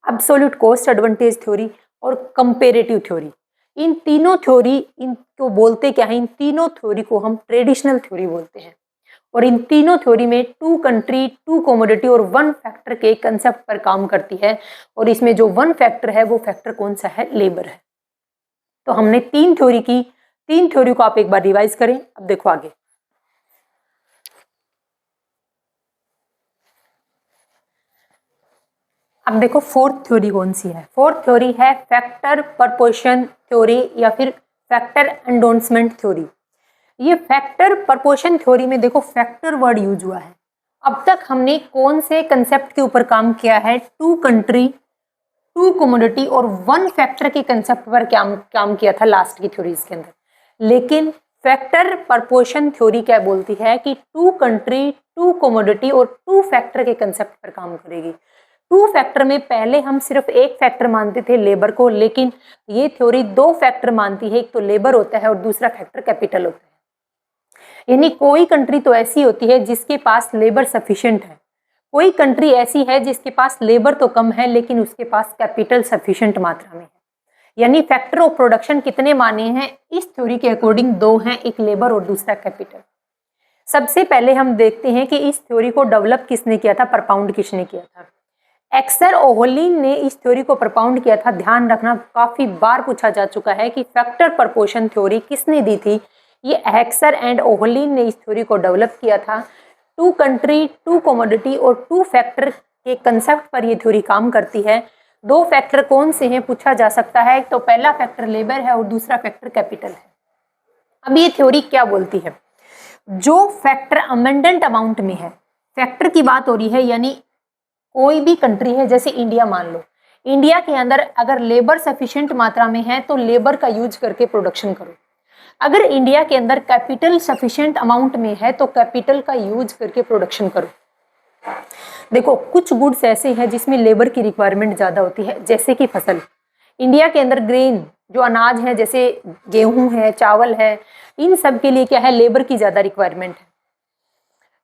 absolute cost advantage theory और कंपेरेटिव थ्योरी। इन तीनों थ्योरी इनको बोलते क्या है, इन तीनों थ्योरी को हम ट्रेडिशनल थ्योरी बोलते हैं। और इन तीनों थ्योरी में 2 कंट्री 2 कमोडिटी और 1 फैक्टर के कंसेप्ट पर काम करती है। और इसमें जो 1 फैक्टर है वो फैक्टर कौन सा है, लेबर है। तो हमने 3 थ्योरी की, 3 थ्योरी को आप एक बार रिवाइज करें। अब देखो आगे, अब देखो फोर्थ थ्योरी कौन सी है। फोर्थ थ्योरी है फैक्टर प्रपोर्शन थ्योरी या फिर फैक्टर एंडोर्समेंट थ्योरी। ये फैक्टर प्रपोर्शन थ्योरी में देखो फैक्टर वर्ड यूज हुआ है। अब तक हमने कौन से कंसेप्ट के ऊपर काम किया है, 2 कंट्री 2 कमोडिटी और 1 फैक्टर के कंसेप्ट पर काम किया था लास्ट की थ्योरीज के अंदर। लेकिन फैक्टर प्रपोर्शन थ्योरी क्या बोलती है कि 2 कंट्री 2 कमोडिटी और 2 फैक्टर के कंसेप्ट पर काम करेगी। 2 फैक्टर में पहले हम सिर्फ एक फैक्टर मानते थे, लेबर को, लेकिन ये थ्योरी 2 फैक्टर मानती है। एक तो लेबर होता है और दूसरा फैक्टर कैपिटल होता है। यानी कोई कंट्री तो ऐसी होती है जिसके पास लेबर सफिशिएंट है, कोई कंट्री ऐसी है जिसके पास लेबर तो कम है लेकिन उसके पास कैपिटल सफिशिएंट मात्रा में है। यानी फैक्टर ऑफ प्रोडक्शन कितने माने हैं इस थ्योरी के अकॉर्डिंग, 2 हैं, एक लेबर और दूसरा कैपिटल। सबसे पहले हम देखते हैं कि इस थ्योरी को डेवलप किसने किया था, प्रपाउंड किसने किया था। एक्सर ओहोलिन ने इस थ्योरी को प्रपाउंड किया था। ध्यान रखना, काफी बार पूछा जा चुका है कि फैक्टर प्रपोर्शन थ्योरी किसने दी थी। ये एक्सर एंड ओहोलिन ने इस थ्योरी को डेवलप किया था। 2 कंट्री 2 कमोडिटी और 2 फैक्टर के कंसेप्ट पर ये थ्योरी काम करती है। 2 फैक्टर कौन से हैं पूछा जा सकता है, तो पहला फैक्टर लेबर है और दूसरा फैक्टर कैपिटल है। अब ये थ्योरी क्या बोलती है, जो फैक्टर अमेंडेंट अमाउंट में है, फैक्टर की बात हो रही है, यानी कोई भी कंट्री है जैसे इंडिया मान लो, इंडिया के अंदर अगर लेबर सफिशिएंट मात्रा में है तो लेबर का यूज करके प्रोडक्शन करो। अगर इंडिया के अंदर कैपिटल सफिशिएंट अमाउंट में है तो कैपिटल का यूज करके प्रोडक्शन करो। देखो कुछ गुड्स ऐसे हैं जिसमें लेबर की रिक्वायरमेंट ज्यादा होती है, जैसे कि फसल। इंडिया के अंदर ग्रेन जो अनाज है, जैसे गेहूं है, चावल है, इन सब के लिए क्या है, लेबर की ज्यादा रिक्वायरमेंट है।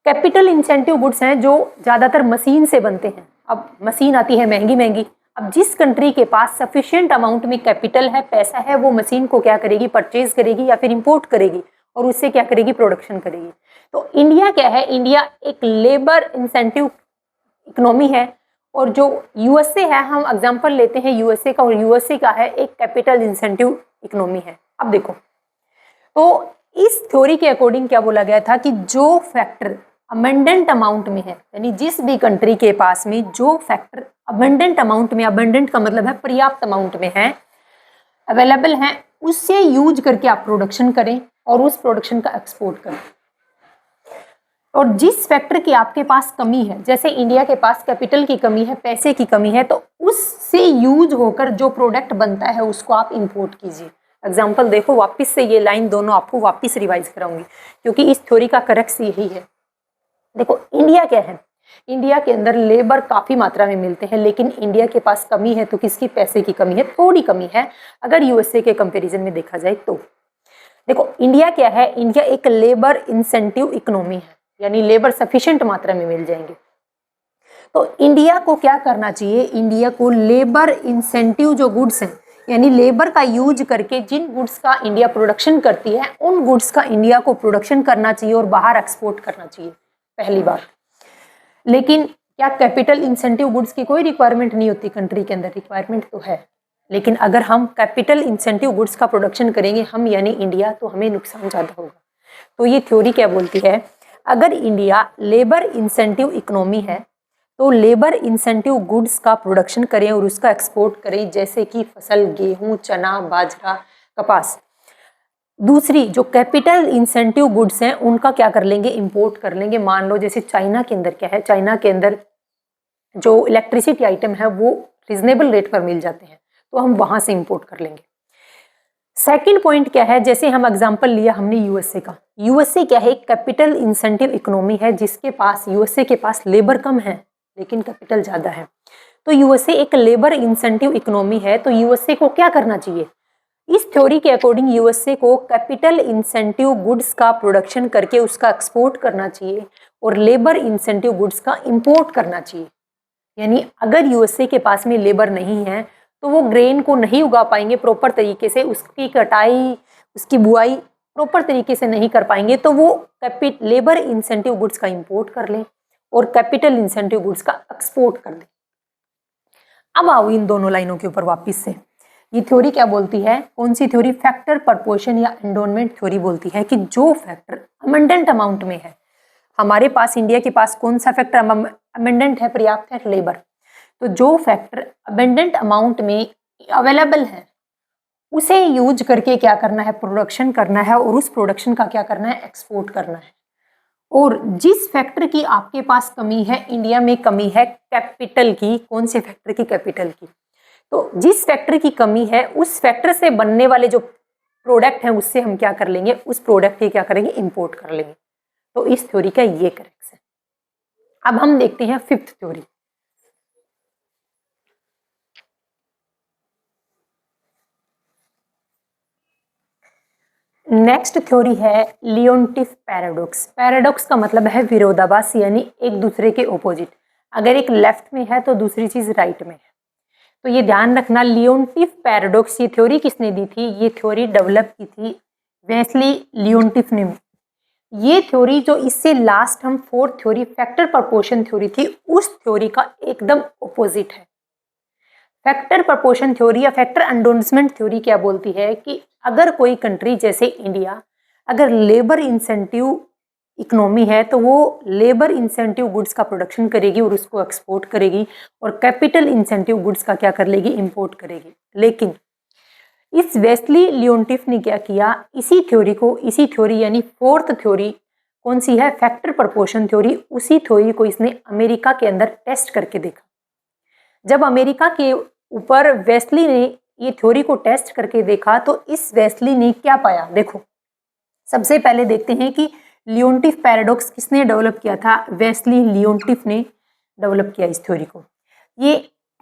कैपिटल इंसेंटिव गुड्स हैं जो ज्यादातर मशीन से बनते हैं। अब मशीन आती है महंगी महंगी, अब जिस कंट्री के पास सफिशिएंट अमाउंट में कैपिटल है, पैसा है, वो मशीन को क्या करेगी, परचेज करेगी या फिर इंपोर्ट करेगी और उससे क्या करेगी, प्रोडक्शन करेगी। तो इंडिया क्या है, इंडिया एक लेबर इंसेंटिव इकोनॉमी है, और जो यूएसए है, हम एग्जांपल लेते हैं यूएसए का, और यूएसए का है एक कैपिटल इंसेंटिव इकोनॉमी है। अब देखो, तो इस थ्योरी के अकॉर्डिंग क्या बोला गया था कि जो फैक्टर अबंडेंट अमाउंट में है, यानी जिस भी कंट्री के पास में जो फैक्टर अबंडेंट अमाउंट में, अबंडेंट का मतलब है पर्याप्त अमाउंट में है, अवेलेबल है, उससे यूज करके आप प्रोडक्शन करें और उस प्रोडक्शन का एक्सपोर्ट करें। और जिस फैक्टर की आपके पास कमी है, जैसे इंडिया के पास कैपिटल की कमी है, पैसे की कमी है, तो उससे यूज होकर जो प्रोडक्ट बनता है उसको आप इंपोर्ट कीजिए। एग्जाम्पल देखो, वापस से ये लाइन दोनों आपको वापस रिवाइज कराऊंगी क्योंकि इस थ्योरी का करेक्ट यही है। देखो, इंडिया क्या है, इंडिया के अंदर लेबर काफ़ी मात्रा में मिलते हैं, लेकिन इंडिया के पास कमी है, तो किसकी, पैसे की कमी है, थोड़ी कमी है अगर यूएसए के कंपैरिजन में देखा जाए तो। देखो, इंडिया क्या है, इंडिया एक लेबर इंसेंटिव इकोनॉमी है, यानी लेबर सफिशिएंट मात्रा में मिल जाएंगे। तो इंडिया को क्या करना चाहिए, इंडिया को लेबर इंसेंटिव जो गुड्स हैं, यानी लेबर का यूज करके जिन गुड्स का इंडिया प्रोडक्शन करती है, उन गुड्स का इंडिया को प्रोडक्शन करना चाहिए और बाहर एक्सपोर्ट करना चाहिए, पहली बात। लेकिन क्या कैपिटल इंसेंटिव गुड्स की कोई रिक्वायरमेंट नहीं होती कंट्री के अंदर? रिक्वायरमेंट तो है, लेकिन अगर हम कैपिटल इंसेंटिव गुड्स का प्रोडक्शन करेंगे, हम यानी इंडिया, तो हमें नुकसान ज़्यादा होगा। तो ये थ्योरी क्या बोलती है, अगर इंडिया लेबर इंसेंटिव इकोनॉमी है तो लेबर इंसेंटिव गुड्स का प्रोडक्शन करें और उसका एक्सपोर्ट करें, जैसे कि फसल, गेहूं, चना, बाजरा, कपास। दूसरी जो कैपिटल इंसेंटिव गुड्स हैं उनका क्या कर लेंगे, इंपोर्ट कर लेंगे। मान लो जैसे चाइना के अंदर क्या है, चाइना के अंदर जो इलेक्ट्रिसिटी आइटम है वो रिजनेबल रेट पर मिल जाते हैं, तो हम वहां से इंपोर्ट कर लेंगे। सेकंड पॉइंट क्या है, जैसे हम एग्जांपल लिया हमने यूएसए का, यूएसए क्या है, कैपिटल इंसेंटिव इकोनॉमी है, जिसके पास, यूएसए के पास लेबर कम है लेकिन कैपिटल ज्यादा है। तो यूएसए एक लेबर इंसेंटिव इकोनॉमी है, तो यूएसए को क्या करना चाहिए, इस थ्योरी के अकॉर्डिंग यूएसए को कैपिटल इंसेंटिव गुड्स का प्रोडक्शन करके उसका एक्सपोर्ट करना चाहिए और लेबर इंसेंटिव गुड्स का इंपोर्ट करना चाहिए। यानी अगर यूएसए के पास में लेबर नहीं है तो वो ग्रेन को नहीं उगा पाएंगे प्रॉपर तरीके से, उसकी कटाई, उसकी बुआई प्रॉपर तरीके से नहीं कर पाएंगे, तो वो लेबर इंसेंटिव गुड्स का इंपोर्ट कर लें और कैपिटल इंसेंटिव गुड्स का एक्सपोर्ट कर दें। अब आओ इन दोनों लाइनों के ऊपर वापस से, ये थ्योरी क्या बोलती है, कौन सी थ्योरी, फैक्टर प्रपोर्शन या एंडोनमेंट थ्योरी बोलती है कि जो फैक्टर अबंडेंट अमाउंट में है, हमारे पास इंडिया के पास कौन सा फैक्टर अबंडेंट है, पर्याप्त है, लेबर। तो जो फैक्टर अबंडेंट अमाउंट में अवेलेबल है उसे यूज करके क्या करना है, प्रोडक्शन करना है और उस प्रोडक्शन का क्या करना है, एक्सपोर्ट करना है। और जिस फैक्टर की आपके पास कमी है, इंडिया में कमी है कैपिटल की, कौन से फैक्टर की, कैपिटल की, तो जिस फैक्टर की कमी है उस फैक्टर से बनने वाले जो प्रोडक्ट हैं उससे हम क्या कर लेंगे, उस प्रोडक्ट की क्या करेंगे, इंपोर्ट कर लेंगे। तो इस थ्योरी का ये करेक्ट है। अब हम देखते हैं फिफ्थ थ्योरी। नेक्स्ट थ्योरी है लियोनटिफ पैराडॉक्स। पैराडॉक्स का मतलब है विरोधाभास, यानी एक दूसरे के ओपोजिट। अगर एक लेफ्ट में है तो दूसरी चीज राइट में है, तो ये ध्यान रखना। लियोनटिफ पैराडॉक्स, ये थ्योरी किसने दी थी, ये थ्योरी डेवलप की थी वेस्ली लियोनटिफ ने। ये थ्योरी जो इससे लास्ट हम fourth theory factor proportion theory थी, उस थ्योरी का एकदम ओपोजिट है। फैक्टर प्रपोर्शन थ्योरी या फैक्टर एंडोर्समेंट थ्योरी क्या बोलती है कि अगर कोई कंट्री जैसे इंडिया अगर लेबर इंसेंटिव इकोनॉमी है तो वो लेबर इंसेंटिव गुड्स का प्रोडक्शन करेगी और उसको एक्सपोर्ट करेगी, और कैपिटल इंसेंटिव गुड्स का क्या कर लेगी, इंपोर्ट करेगी। लेकिन इस वेस्ली लियोनटिफ ने क्या किया, इसी थ्योरी यानी फोर्थ थ्योरी कौन सी है, फैक्टर प्रपोर्शन थ्योरी, उसी थ्योरी को इसने अमेरिका के अंदर टेस्ट करके देखा। जब अमेरिका के ऊपर वेस्ली ने ये थ्योरी को टेस्ट करके देखा तो इस वेस्ली ने क्या पाया, देखो सबसे पहले देखते हैं कि लियोनटिफ पैराडॉक्स किसने डेवलप किया था, वेस्ली लियोनटिफ ने डेवलप किया इस थ्योरी को। ये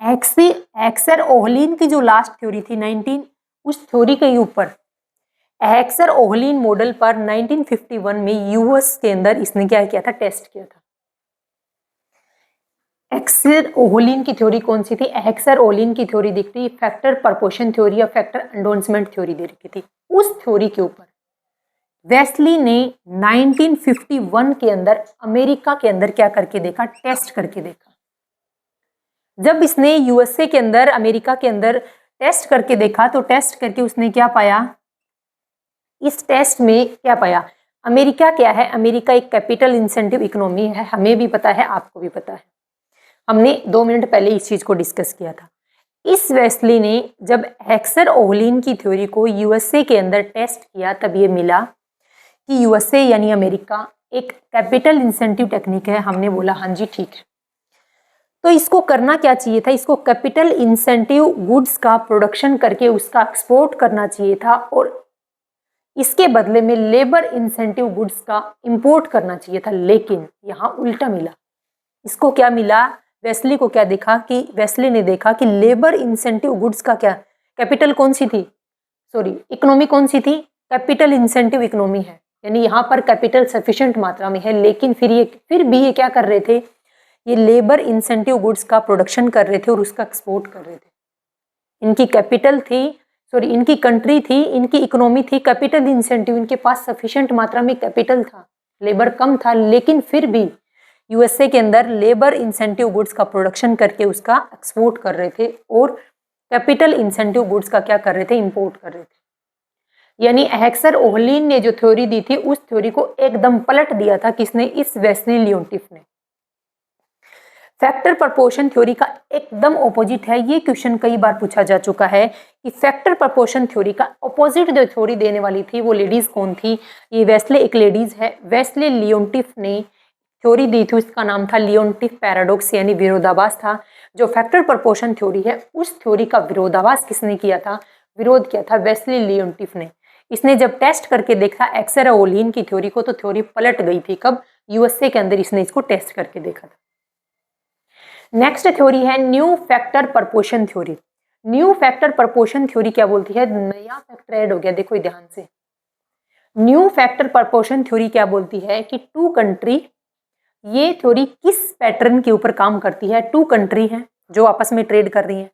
एक्सर ओहलिन की जो लास्ट थ्योरी थी 19, उस थ्योरी के ऊपर एक्सर ओहलिन मॉडल पर 1951 में यूएस के अंदर इसने क्या किया था, टेस्ट किया था। एक्सर ओहोलिन की थ्योरी कौन सी थी? एक्सर ओलिन की थ्योरी दिख रही, फैक्टर प्रपोर्शन थ्योरी या फैक्टर एंडोर्समेंट थ्योरी दे रखी थी। उस थ्योरी के ऊपर वेस्ली ने 1951 के अंदर अमेरिका के अंदर क्या करके देखा? टेस्ट करके देखा। जब इसने यूएसए के अंदर, अमेरिका के अंदर टेस्ट करके देखा तो टेस्ट करके उसने क्या पाया? इस टेस्ट में क्या पाया? अमेरिका क्या है? अमेरिका एक कैपिटल इंसेंटिव इकोनॉमी है, हमें भी पता है, आपको भी पता है, हमने 2 मिनट पहले इस चीज को डिस्कस किया था। इस वेस्ली ने जब एक्सर ओहलिन की थ्योरी को यूएसए के अंदर टेस्ट किया तब ये मिला कि यूएसए यानी अमेरिका एक कैपिटल इंसेंटिव टेक्निक है। हमने बोला हाँ जी ठीक है। तो इसको करना क्या चाहिए था? इसको कैपिटल इंसेंटिव गुड्स का प्रोडक्शन करके उसका एक्सपोर्ट करना चाहिए था और इसके बदले में लेबर इंसेंटिव गुड्स का इंपोर्ट करना चाहिए था, लेकिन यहाँ उल्टा मिला। इसको क्या मिला? वेस्ली को क्या देखा कि वेस्ली ने देखा कि लेबर इंसेंटिव गुड्स का क्या, कैपिटल कौन सी थी, सॉरी इकोनॉमी कौन सी थी? कैपिटल इंसेंटिव इकोनॉमी है, यानी यहाँ पर कैपिटल सफिशिएंट मात्रा में है, लेकिन फिर भी ये क्या कर रहे थे? ये लेबर इंसेंटिव गुड्स का प्रोडक्शन कर रहे थे और उसका एक्सपोर्ट कर रहे थे। इनकी कैपिटल थी, सॉरी इनकी कंट्री थी, इनकी इकोनॉमी थी कैपिटल इंसेंटिव, इनके पास सफिशिएंट मात्रा में कैपिटल था, लेबर कम था, लेकिन फिर भी यूएसए के अंदर लेबर इंसेंटिव गुड्स का प्रोडक्शन करके उसका एक्सपोर्ट कर रहे थे और कैपिटल इंसेंटिव गुड्स का क्या कर रहे थे? इंपोर्ट कर रहे थे। यानी एक्सर ओहलिन ने जो थ्योरी दी थी उस थ्योरी को एकदम पलट दिया था। किसने? इस वेस्ली लियोंटिफ ने। फैक्टर प्रपोर्शन थ्योरी का एकदम ऑपोजिट है। ये क्वेश्चन कई बार पूछा जा चुका है कि फैक्टर प्रपोर्शन थ्योरी का ऑपोजिट जो थ्योरी देने वाली थी वो लेडीज कौन थी? ये वेस्ले एक लेडीज है, वेस्ले लियोंटिफ ने थ्योरी दी थी, उसका नाम था लियोंटिफ पैराडॉक्स, यानी विरोधाभास था। जो फैक्टर प्रपोर्शन थ्योरी है उस थ्योरी का विरोधाभास किसने किया था? विरोध किया था वेस्ले लियोंटिफ ने। इसने जब टेस्ट करके देखा एक्सर ओहलिन की थ्योरी को तो थ्योरी पलट गई थी। कब? यूएसए के अंदर इसने इसको टेस्ट करके देखा था। नेक्स्ट थ्योरी है new factor proportion theory. New factor proportion theory क्या बोलती है? नया फैक्टर ऐड हो गया, देखो ध्यान से। न्यू फैक्टर प्रपोर्शन थ्योरी क्या बोलती है कि टू कंट्री, ये थ्योरी किस पैटर्न के ऊपर काम करती है? टू कंट्री हैं जो आपस में ट्रेड कर रही हैं,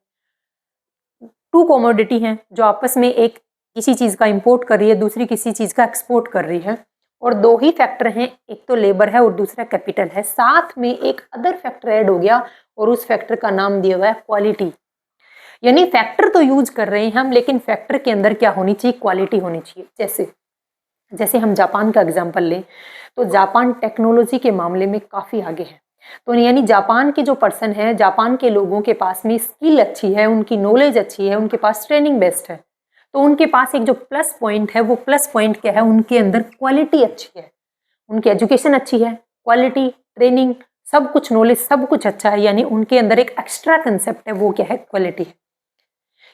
टू कमोडिटी हैं जो आपस में एक किसी चीज का इंपोर्ट कर रही है, दूसरी किसी चीज का एक्सपोर्ट कर रही है, और दो ही फैक्टर हैं, एक तो लेबर है और दूसरा कैपिटल है। साथ में एक अदर फैक्टर ऐड हो गया और उस फैक्टर का नाम दिया हुआ है क्वालिटी। यानी फैक्टर तो यूज कर रहे हैं हम, लेकिन फैक्टर के अंदर क्या होनी चाहिए? क्वालिटी होनी चाहिए। जैसे हम जापान का एग्जांपल लें तो जापान टेक्नोलॉजी के मामले में काफी आगे है। तो यानी जापान के जो पर्सन है, जापान के लोगों के पास में स्किल अच्छी है, उनकी नॉलेज अच्छी है, उनके पास ट्रेनिंग बेस्ट है, तो उनके पास एक जो प्लस पॉइंट है, वो प्लस पॉइंट क्या है? उनके अंदर क्वालिटी अच्छी है, उनकी एजुकेशन अच्छी है, क्वालिटी, ट्रेनिंग, सब कुछ नॉलेज, सब कुछ अच्छा है, यानी उनके अंदर एक एक्स्ट्रा कंसेप्ट है, वो क्या है? क्वालिटी है।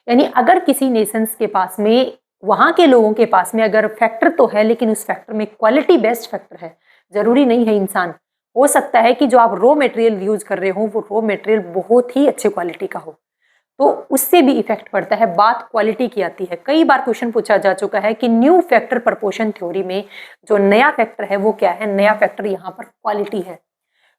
यानी अगर किसी नेशंस के पास में, वहां के लोगों के पास में अगर फैक्टर तो है लेकिन उस फैक्टर में क्वालिटी बेस्ट फैक्टर है, जरूरी नहीं है इंसान, हो सकता है कि जो आप रॉ मटेरियल यूज कर रहे हो वो रॉ मटेरियल बहुत ही अच्छे क्वालिटी का हो, तो उससे भी इफेक्ट पड़ता है। बात क्वालिटी की आती है। कई बार क्वेश्चन पूछा जा चुका है कि न्यू फैक्टर प्रपोर्शन थ्योरी में जो नया फैक्टर है वो क्या है? नया फैक्टर यहाँ पर क्वालिटी है।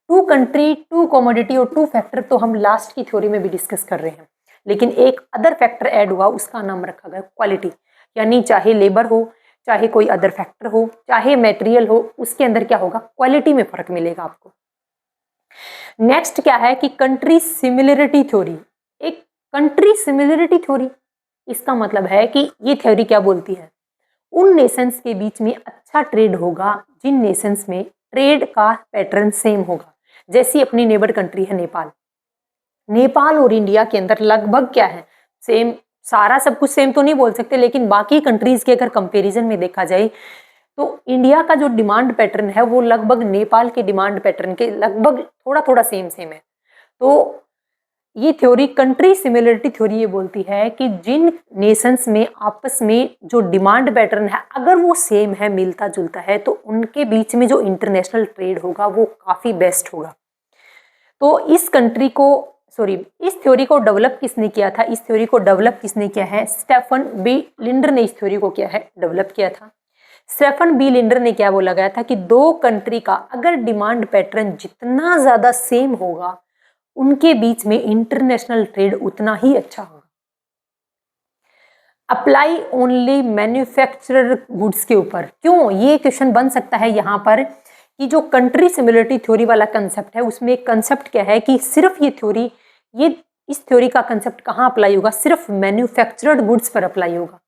टू कंट्री, टू कमोडिटी और टू फैक्टर तो हम लास्ट की थ्योरी में भी डिस्कस कर रहे हैं, लेकिन एक अदर फैक्टर ऐड हुआ, उसका नाम रखा गया क्वालिटी। यानी चाहे लेबर हो, चाहे कोई अदर फैक्टर हो, चाहे मटेरियल हो, उसके अंदर क्या होगा? क्वालिटी में फर्क मिलेगा आपको। नेक्स्ट क्या है कि कंट्री सिमिलरिटी थ्योरी। एक कंट्री सिमिलरिटी थ्योरी, इसका मतलब है कि ये थ्योरी क्या बोलती है? उन नेशंस के बीच में अच्छा ट्रेड होगा जिन नेशंस में ट्रेड का पैटर्न सेम होगा। जैसी अपनी नेबर कंट्री है नेपाल, नेपाल और इंडिया के अंदर लगभग क्या है? सेम, सारा सब कुछ सेम तो नहीं बोल सकते, लेकिन बाकी कंट्रीज के अगर कंपैरिजन में देखा जाए तो इंडिया का जो डिमांड पैटर्न है वो लगभग नेपाल के डिमांड पैटर्न के लगभग थोड़ा थोड़ा सेम है। तो ये थ्योरी, कंट्री सिमिलरिटी थ्योरी, ये बोलती है कि जिन नेशंस में आपस में जो डिमांड पैटर्न है अगर वो सेम है, मिलता जुलता है, तो उनके बीच में जो इंटरनेशनल ट्रेड होगा वो काफी बेस्ट होगा। तो इस कंट्री को, सॉरी, इस थ्योरी को डेवलप किसने किया था? इस थ्योरी को डेवलप किसने किया है? स्टेफन बी लिंडर ने इस थ्योरी को क्या है? डेवलप किया था। स्टेफन बी लिंडर ने क्या बोला गया था कि दो कंट्री का अगर डिमांड पैटर्न जितना ज्यादा सेम होगा उनके बीच में इंटरनेशनल ट्रेड उतना ही अच्छा होगा। अप्लाई ओनली मैन्युफैक्चरर गुड्स के ऊपर, क्यों? ये क्वेश्चन बन सकता है यहाँ पर कि जो कंट्री सिमिलरिटी थ्योरी वाला कंसेप्ट है उसमें एक कंसेप्ट क्या है कि सिर्फ ये थ्योरी, ये इस थ्योरी का कंसेप्ट कहाँ अप्लाई होगा? सिर्फ मैन्युफैक्चरड गुड्स पर अप्लाई होगा,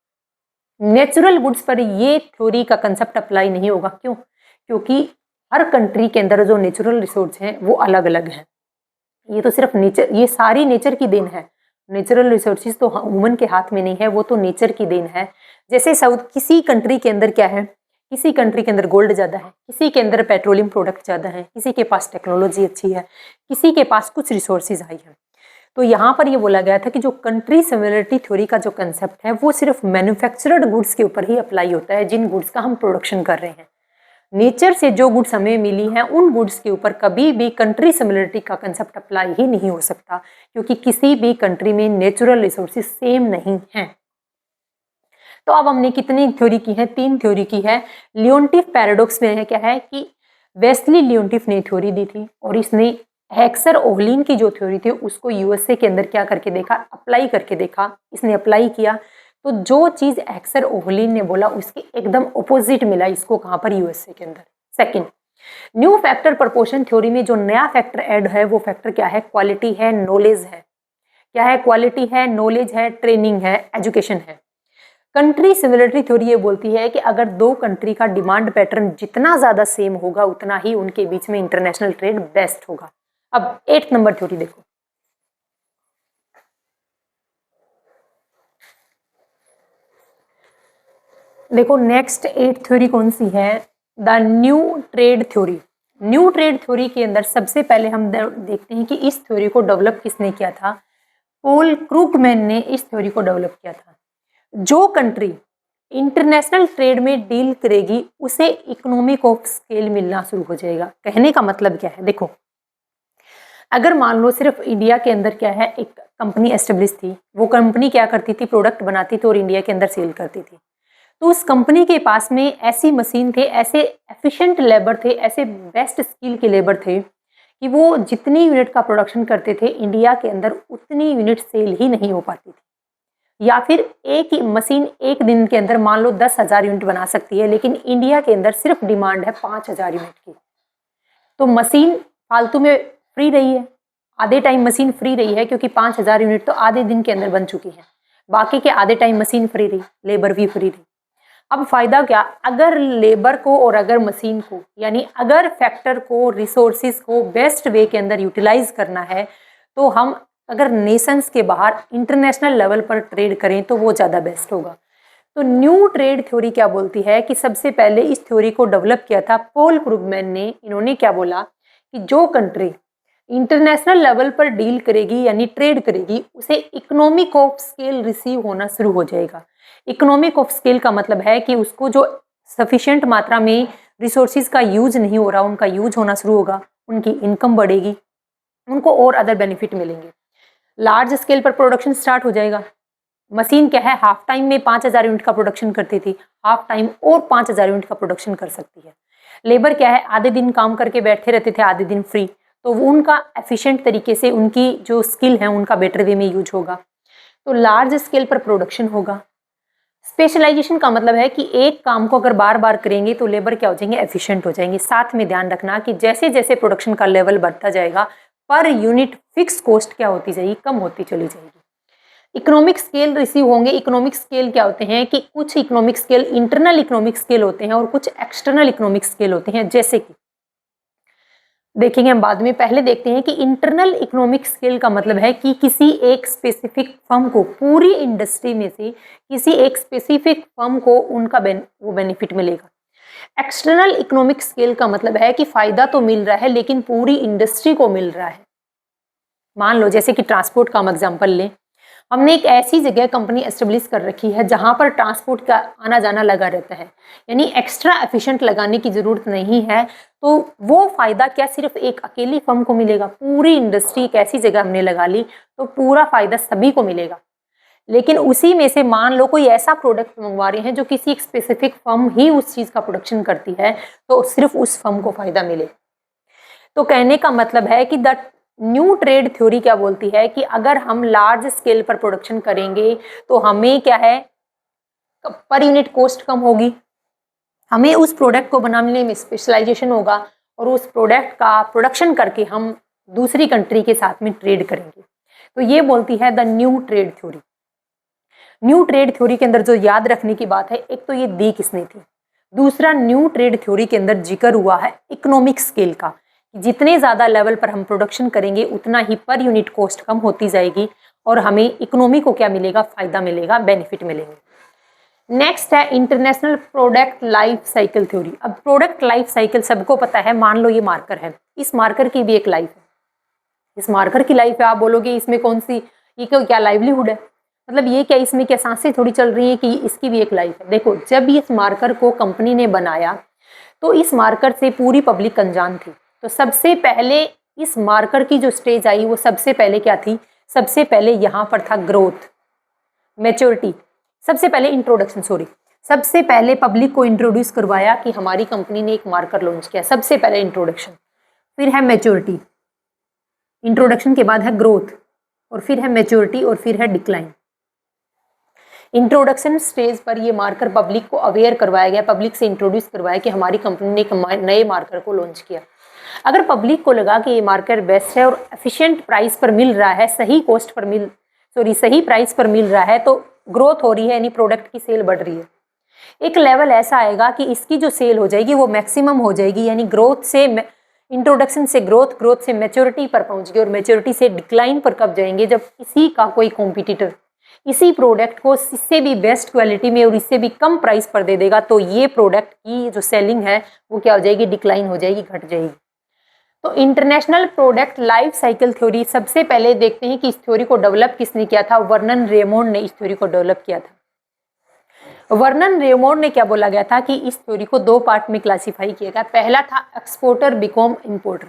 नेचुरल गुड्स पर ये थ्योरी का कंसेप्ट अप्लाई नहीं होगा। क्यों? क्योंकि हर कंट्री के अंदर जो नेचुरल रिसोर्स हैं वो अलग अलग हैं। ये तो सिर्फ नेचर, ये सारी नेचर की देन है। नेचुरल रिसोर्सेज तो ह्यूमन के हाथ में नहीं है, वो तो नेचर की देन है। जैसे किसी कंट्री के अंदर क्या है, किसी कंट्री के अंदर गोल्ड ज़्यादा है, किसी के अंदर पेट्रोलियम प्रोडक्ट ज़्यादा है, किसी के पास टेक्नोलॉजी अच्छी है, किसी के पास कुछ रिसोर्सेज हाई है। तो यहाँ पर ये बोला गया था कि जो कंट्री सिमिलरिटी थ्योरी का जो कंसेप्ट है वो सिर्फ मैन्युफैक्चरड गुड्स के ऊपर ही अप्लाई होता है, जिन गुड्स का हम प्रोडक्शन कर रहे हैं। नेचर से जो गुड्स हमें मिली हैं उन गुड्स के ऊपर कभी भी कंट्री सिमिलरिटी का कंसेप्ट अप्लाई ही नहीं हो सकता, क्योंकि किसी भी कंट्री में नेचुरल रिसोर्सेज सेम नहीं हैं। तो अब हमने कितनी थ्योरी की है? 3 थ्योरी की है। लियोनटिफ पैराडॉक्स में है क्या है कि वेस्ली लियोनटिफ ने थ्योरी दी थी और इसने हेक्सर ओहलिन की जो थ्योरी थी उसको यूएसए के अंदर क्या करके देखा? अप्लाई करके देखा। इसने अप्लाई किया तो जो चीज हेक्सर ओहलिन ने बोला उसके एकदम ऑपोजिट मिला इसको, कहाँ पर? यूएसए के अंदर। Second, new factor proportion theory में जो नया फैक्टर ऐड है वो फैक्टर क्या है? क्वालिटी है, नॉलेज है। क्या है? क्वालिटी है, नॉलेज है, ट्रेनिंग है, एजुकेशन है। कंट्री सिमिलरिटी थ्योरी ये बोलती है कि अगर 2 कंट्री का डिमांड पैटर्न जितना ज्यादा सेम होगा उतना ही उनके बीच में इंटरनेशनल ट्रेड बेस्ट होगा। अब 8 नंबर थ्योरी देखो, देखो नेक्स्ट 8 थ्योरी कौन सी है? The new trade theory. New trade theory के अंदर सबसे पहले हम देखते हैं कि इस थ्योरी को डेवलप किसने किया था? पॉल क्रूगमैन ने इस थ्योरी को डेवलप किया था। जो कंट्री इंटरनेशनल ट्रेड में डील करेगी उसे इकोनॉमिक ऑफ स्केल मिलना शुरू हो जाएगा। कहने का मतलब क्या है? देखो, अगर मान लो सिर्फ इंडिया के अंदर क्या है, एक कंपनी एस्टेब्लिश थी, वो कंपनी क्या करती थी? प्रोडक्ट बनाती थी और इंडिया के अंदर सेल करती थी। तो उस कंपनी के पास में ऐसी मशीन थे, ऐसे एफिशिएंट लेबर थे, ऐसे बेस्ट स्किल के लेबर थे कि वो जितनी यूनिट का प्रोडक्शन करते थे इंडिया के अंदर उतनी यूनिट सेल ही नहीं हो पाती थी। या फिर एक ही मशीन एक दिन के अंदर मान लो 10,000 यूनिट बना सकती है, लेकिन इंडिया के अंदर सिर्फ डिमांड है 5,000 यूनिट की। तो मशीन फालतू में फ्री रही है, आधे टाइम मशीन फ्री रही है, क्योंकि 5,000 यूनिट तो आधे दिन के अंदर बन चुकी है। बाकी के आधे टाइम मशीन फ्री रही, लेबर भी फ्री रही। अब फायदा क्या? अगर लेबर को और अगर मशीन को, यानी अगर फैक्टर को, रिसोर्सिस को बेस्ट वे के अंदर यूटिलाइज करना है, तो हम अगर नेशंस के बाहर इंटरनेशनल लेवल पर ट्रेड करें तो वो ज़्यादा बेस्ट होगा। तो न्यू ट्रेड थ्योरी क्या बोलती है कि सबसे पहले इस थ्योरी को डेवलप किया था पॉल क्रूगमैन ने। इन्होंने क्या बोला कि जो कंट्री इंटरनेशनल लेवल पर डील करेगी यानी ट्रेड करेगी उसे इकोनॉमिक ऑफ स्केल रिसीव होना शुरू हो जाएगा। इकोनॉमिक ऑफ स्केल का मतलब है कि उसको जो सफिशिएंट मात्रा में रिसोर्सेज का यूज नहीं हो रहा उनका यूज होना शुरू होगा, उनकी इनकम बढ़ेगी, उनको और अदर बेनिफिट मिलेंगे। लार्ज स्केल पर प्रोडक्शन स्टार्ट हो जाएगा। मशीन क्या है? हाफ टाइम में 5,000 यूनिट का प्रोडक्शन करती थी, हाफ टाइम और 5,000 यूनिट का प्रोडक्शन कर सकती है। लेबर क्या है? आधे दिन काम करके बैठे रहते थे, आधे दिन फ्री, तो वो उनका एफिशिएंट तरीके से उनकी जो स्किल है उनका बेटर वे में यूज होगा। तो लार्ज स्केल पर प्रोडक्शन होगा। स्पेशलाइजेशन का मतलब है कि एक काम को अगर बार बार करेंगे तो लेबर क्या हो जाएंगे? एफिशिएंट हो जाएंगे। साथ में ध्यान रखना कि जैसे जैसे प्रोडक्शन का लेवल बढ़ता जाएगा पर यूनिट फिक्स कॉस्ट क्या होती जाएगी? कम होती चली जाएगी। इकोनॉमिक स्केल रिसीव होंगे। इकोनॉमिक स्केल क्या होते हैं कि कुछ economic scale internal economic scale होते हैं और कुछ एक्सटर्नल इकोनॉमिक स्केल होते हैं। जैसे कि देखेंगे हम बाद में, पहले देखते हैं कि इंटरनल इकोनॉमिक स्केल का मतलब है कि किसी एक स्पेसिफिक फर्म को, पूरी इंडस्ट्री में से किसी एक स्पेसिफिक फर्म को उनका वो बेनिफिट मिलेगा। एक्सटर्नल इकोनॉमिक स्केल का मतलब है कि फायदा तो मिल रहा है लेकिन पूरी इंडस्ट्री को मिल रहा है। मान लो जैसे कि ट्रांसपोर्ट का हम एग्जांपल लें, हमने एक ऐसी जगह कंपनी एस्टेब्लिश कर रखी है जहां पर ट्रांसपोर्ट का आना जाना लगा रहता है, यानी एक्स्ट्रा एफिशिएंट लगाने की जरूरत नहीं है। तो वो फायदा क्या सिर्फ एक अकेली फर्म को मिलेगा? पूरी इंडस्ट्री एक ऐसी जगह हमने लगा ली तो पूरा फायदा सभी को मिलेगा। लेकिन उसी में से मान लो कोई ऐसा प्रोडक्ट मंगवा रहे हैं जो किसी एक स्पेसिफिक फर्म ही उस चीज का प्रोडक्शन करती है, तो सिर्फ उस फर्म को फायदा मिले। तो कहने का मतलब है कि द न्यू ट्रेड थ्योरी क्या बोलती है कि अगर हम लार्ज स्केल पर प्रोडक्शन करेंगे तो हमें क्या है, पर यूनिट कॉस्ट कम होगी, हमें उस प्रोडक्ट को बनाने में स्पेशलाइजेशन होगा और उस प्रोडक्ट का प्रोडक्शन करके हम दूसरी कंट्री के साथ में ट्रेड करेंगे। तो ये बोलती है the new trade theory. New trade theory के अंदर जो याद रखने की बात है, एक तो ये दी किसने थी, दूसरा न्यू ट्रेड थ्योरी के अंदर जिक्र हुआ है इकोनॉमिक स्केल का, जितने ज़्यादा लेवल पर हम प्रोडक्शन करेंगे उतना ही पर यूनिट कॉस्ट कम होती जाएगी और हमें इकोनॉमी को क्या मिलेगा, फायदा मिलेगा, बेनिफिट मिलेंगे। नेक्स्ट है international product life cycle theory. अब प्रोडक्ट लाइफ साइकिल सबको पता है, मान लो ये मार्कर है, इस मार्कर की भी एक लाइफ है, इस मार्कर की लाइफ है। आप बोलोगे इसमें कौन सी, ये क्या लाइवलीहुड है, मतलब ये क्या, इसमें क्या सांसें थोड़ी चल रही है कि इसकी भी एक लाइफ है। देखो, जब इस मार्कर को कंपनी ने बनाया तो इस मार्कर से पूरी पब्लिक अनजान थी। तो सबसे पहले इस मार्कर की जो स्टेज आई वो सबसे पहले क्या थी, सबसे पहले यहाँ पर था ग्रोथ, मैच्योरिटी, सबसे पहले इंट्रोडक्शन, सबसे पहले पब्लिक को इंट्रोड्यूस करवाया कि हमारी कंपनी ने एक मार्कर लॉन्च किया, सबसे पहले इंट्रोडक्शन, फिर है मैच्योरिटी, इंट्रोडक्शन के बाद है ग्रोथ, और फिर है मैच्योरिटी, और फिर है डिक्लाइन। इंट्रोडक्शन स्टेज पर ये मार्कर पब्लिक को अवेयर करवाया गया, पब्लिक से इंट्रोड्यूस करवाया कि हमारी कंपनी ने एक नए मार्कर को लॉन्च किया। अगर पब्लिक को लगा कि ये मार्कर बेस्ट है और एफिशिएंट प्राइस पर मिल रहा है, सही कॉस्ट पर सही प्राइस पर मिल रहा है, तो ग्रोथ हो रही है, यानी प्रोडक्ट की सेल बढ़ रही है। एक लेवल ऐसा आएगा कि इसकी जो सेल हो जाएगी वो मैक्सिमम हो जाएगी, यानी ग्रोथ से इंट्रोडक्शन से ग्रोथ से मैच्योरिटी पर पहुंच गई और मैच्योरिटी से डिक्लाइन पर कब जाएंगे, जब किसी का कोई कॉम्पिटिटर इसी प्रोडक्ट को इससे भी बेस्ट क्वालिटी में और इससे भी कम प्राइस पर दे देगा, तो ये प्रोडक्ट की जो सेलिंग है वो क्या हो जाएगी, डिक्लाइन हो जाएगी, घट जाएगी। तो international product life cycle theory, सबसे पहले देखते हैं कि इस थ्योरी को डेवलप किसने किया था। वर्नन रेमोंड ने इस थ्योरी को डेवलप किया था। वर्नन रेमोंड ने क्या बोला गया था कि इस थ्योरी को दो पार्ट में क्लासिफाई किया गया। पहला था एक्सपोर्टर बिकॉम इंपोर्टर,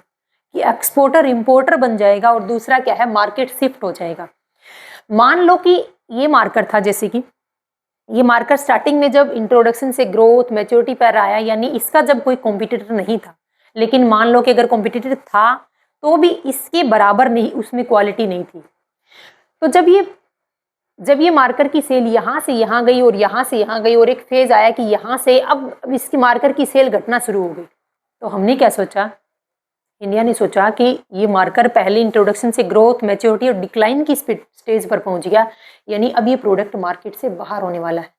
कि एक्सपोर्टर इंपोर्टर बन जाएगा, और दूसरा क्या है, मार्केट शिफ्ट हो जाएगा। मान लो कि ये मार्कर था, जैसे कि ये मार्कर स्टार्टिंग में जब इंट्रोडक्शन से ग्रोथ मैच्योरिटी पर आया, यानी इसका जब कोई कॉम्पिटिटर नहीं था, लेकिन मान लो कि अगर कॉम्पिटिटर था तो भी इसके बराबर नहीं, उसमें क्वालिटी नहीं थी। तो जब ये मार्कर की सेल यहाँ से यहाँ गई और यहाँ से यहाँ गई, और एक फेज आया कि यहाँ से अब इसकी मार्कर की सेल घटना शुरू हो गई, तो हमने क्या सोचा, इंडिया ने सोचा कि ये मार्कर पहले इंट्रोडक्शन से ग्रोथ मैच्योरिटी और डिक्लाइन की स्टेज पर पहुंच गया, यानी अब ये प्रोडक्ट मार्केट से बाहर होने वाला है।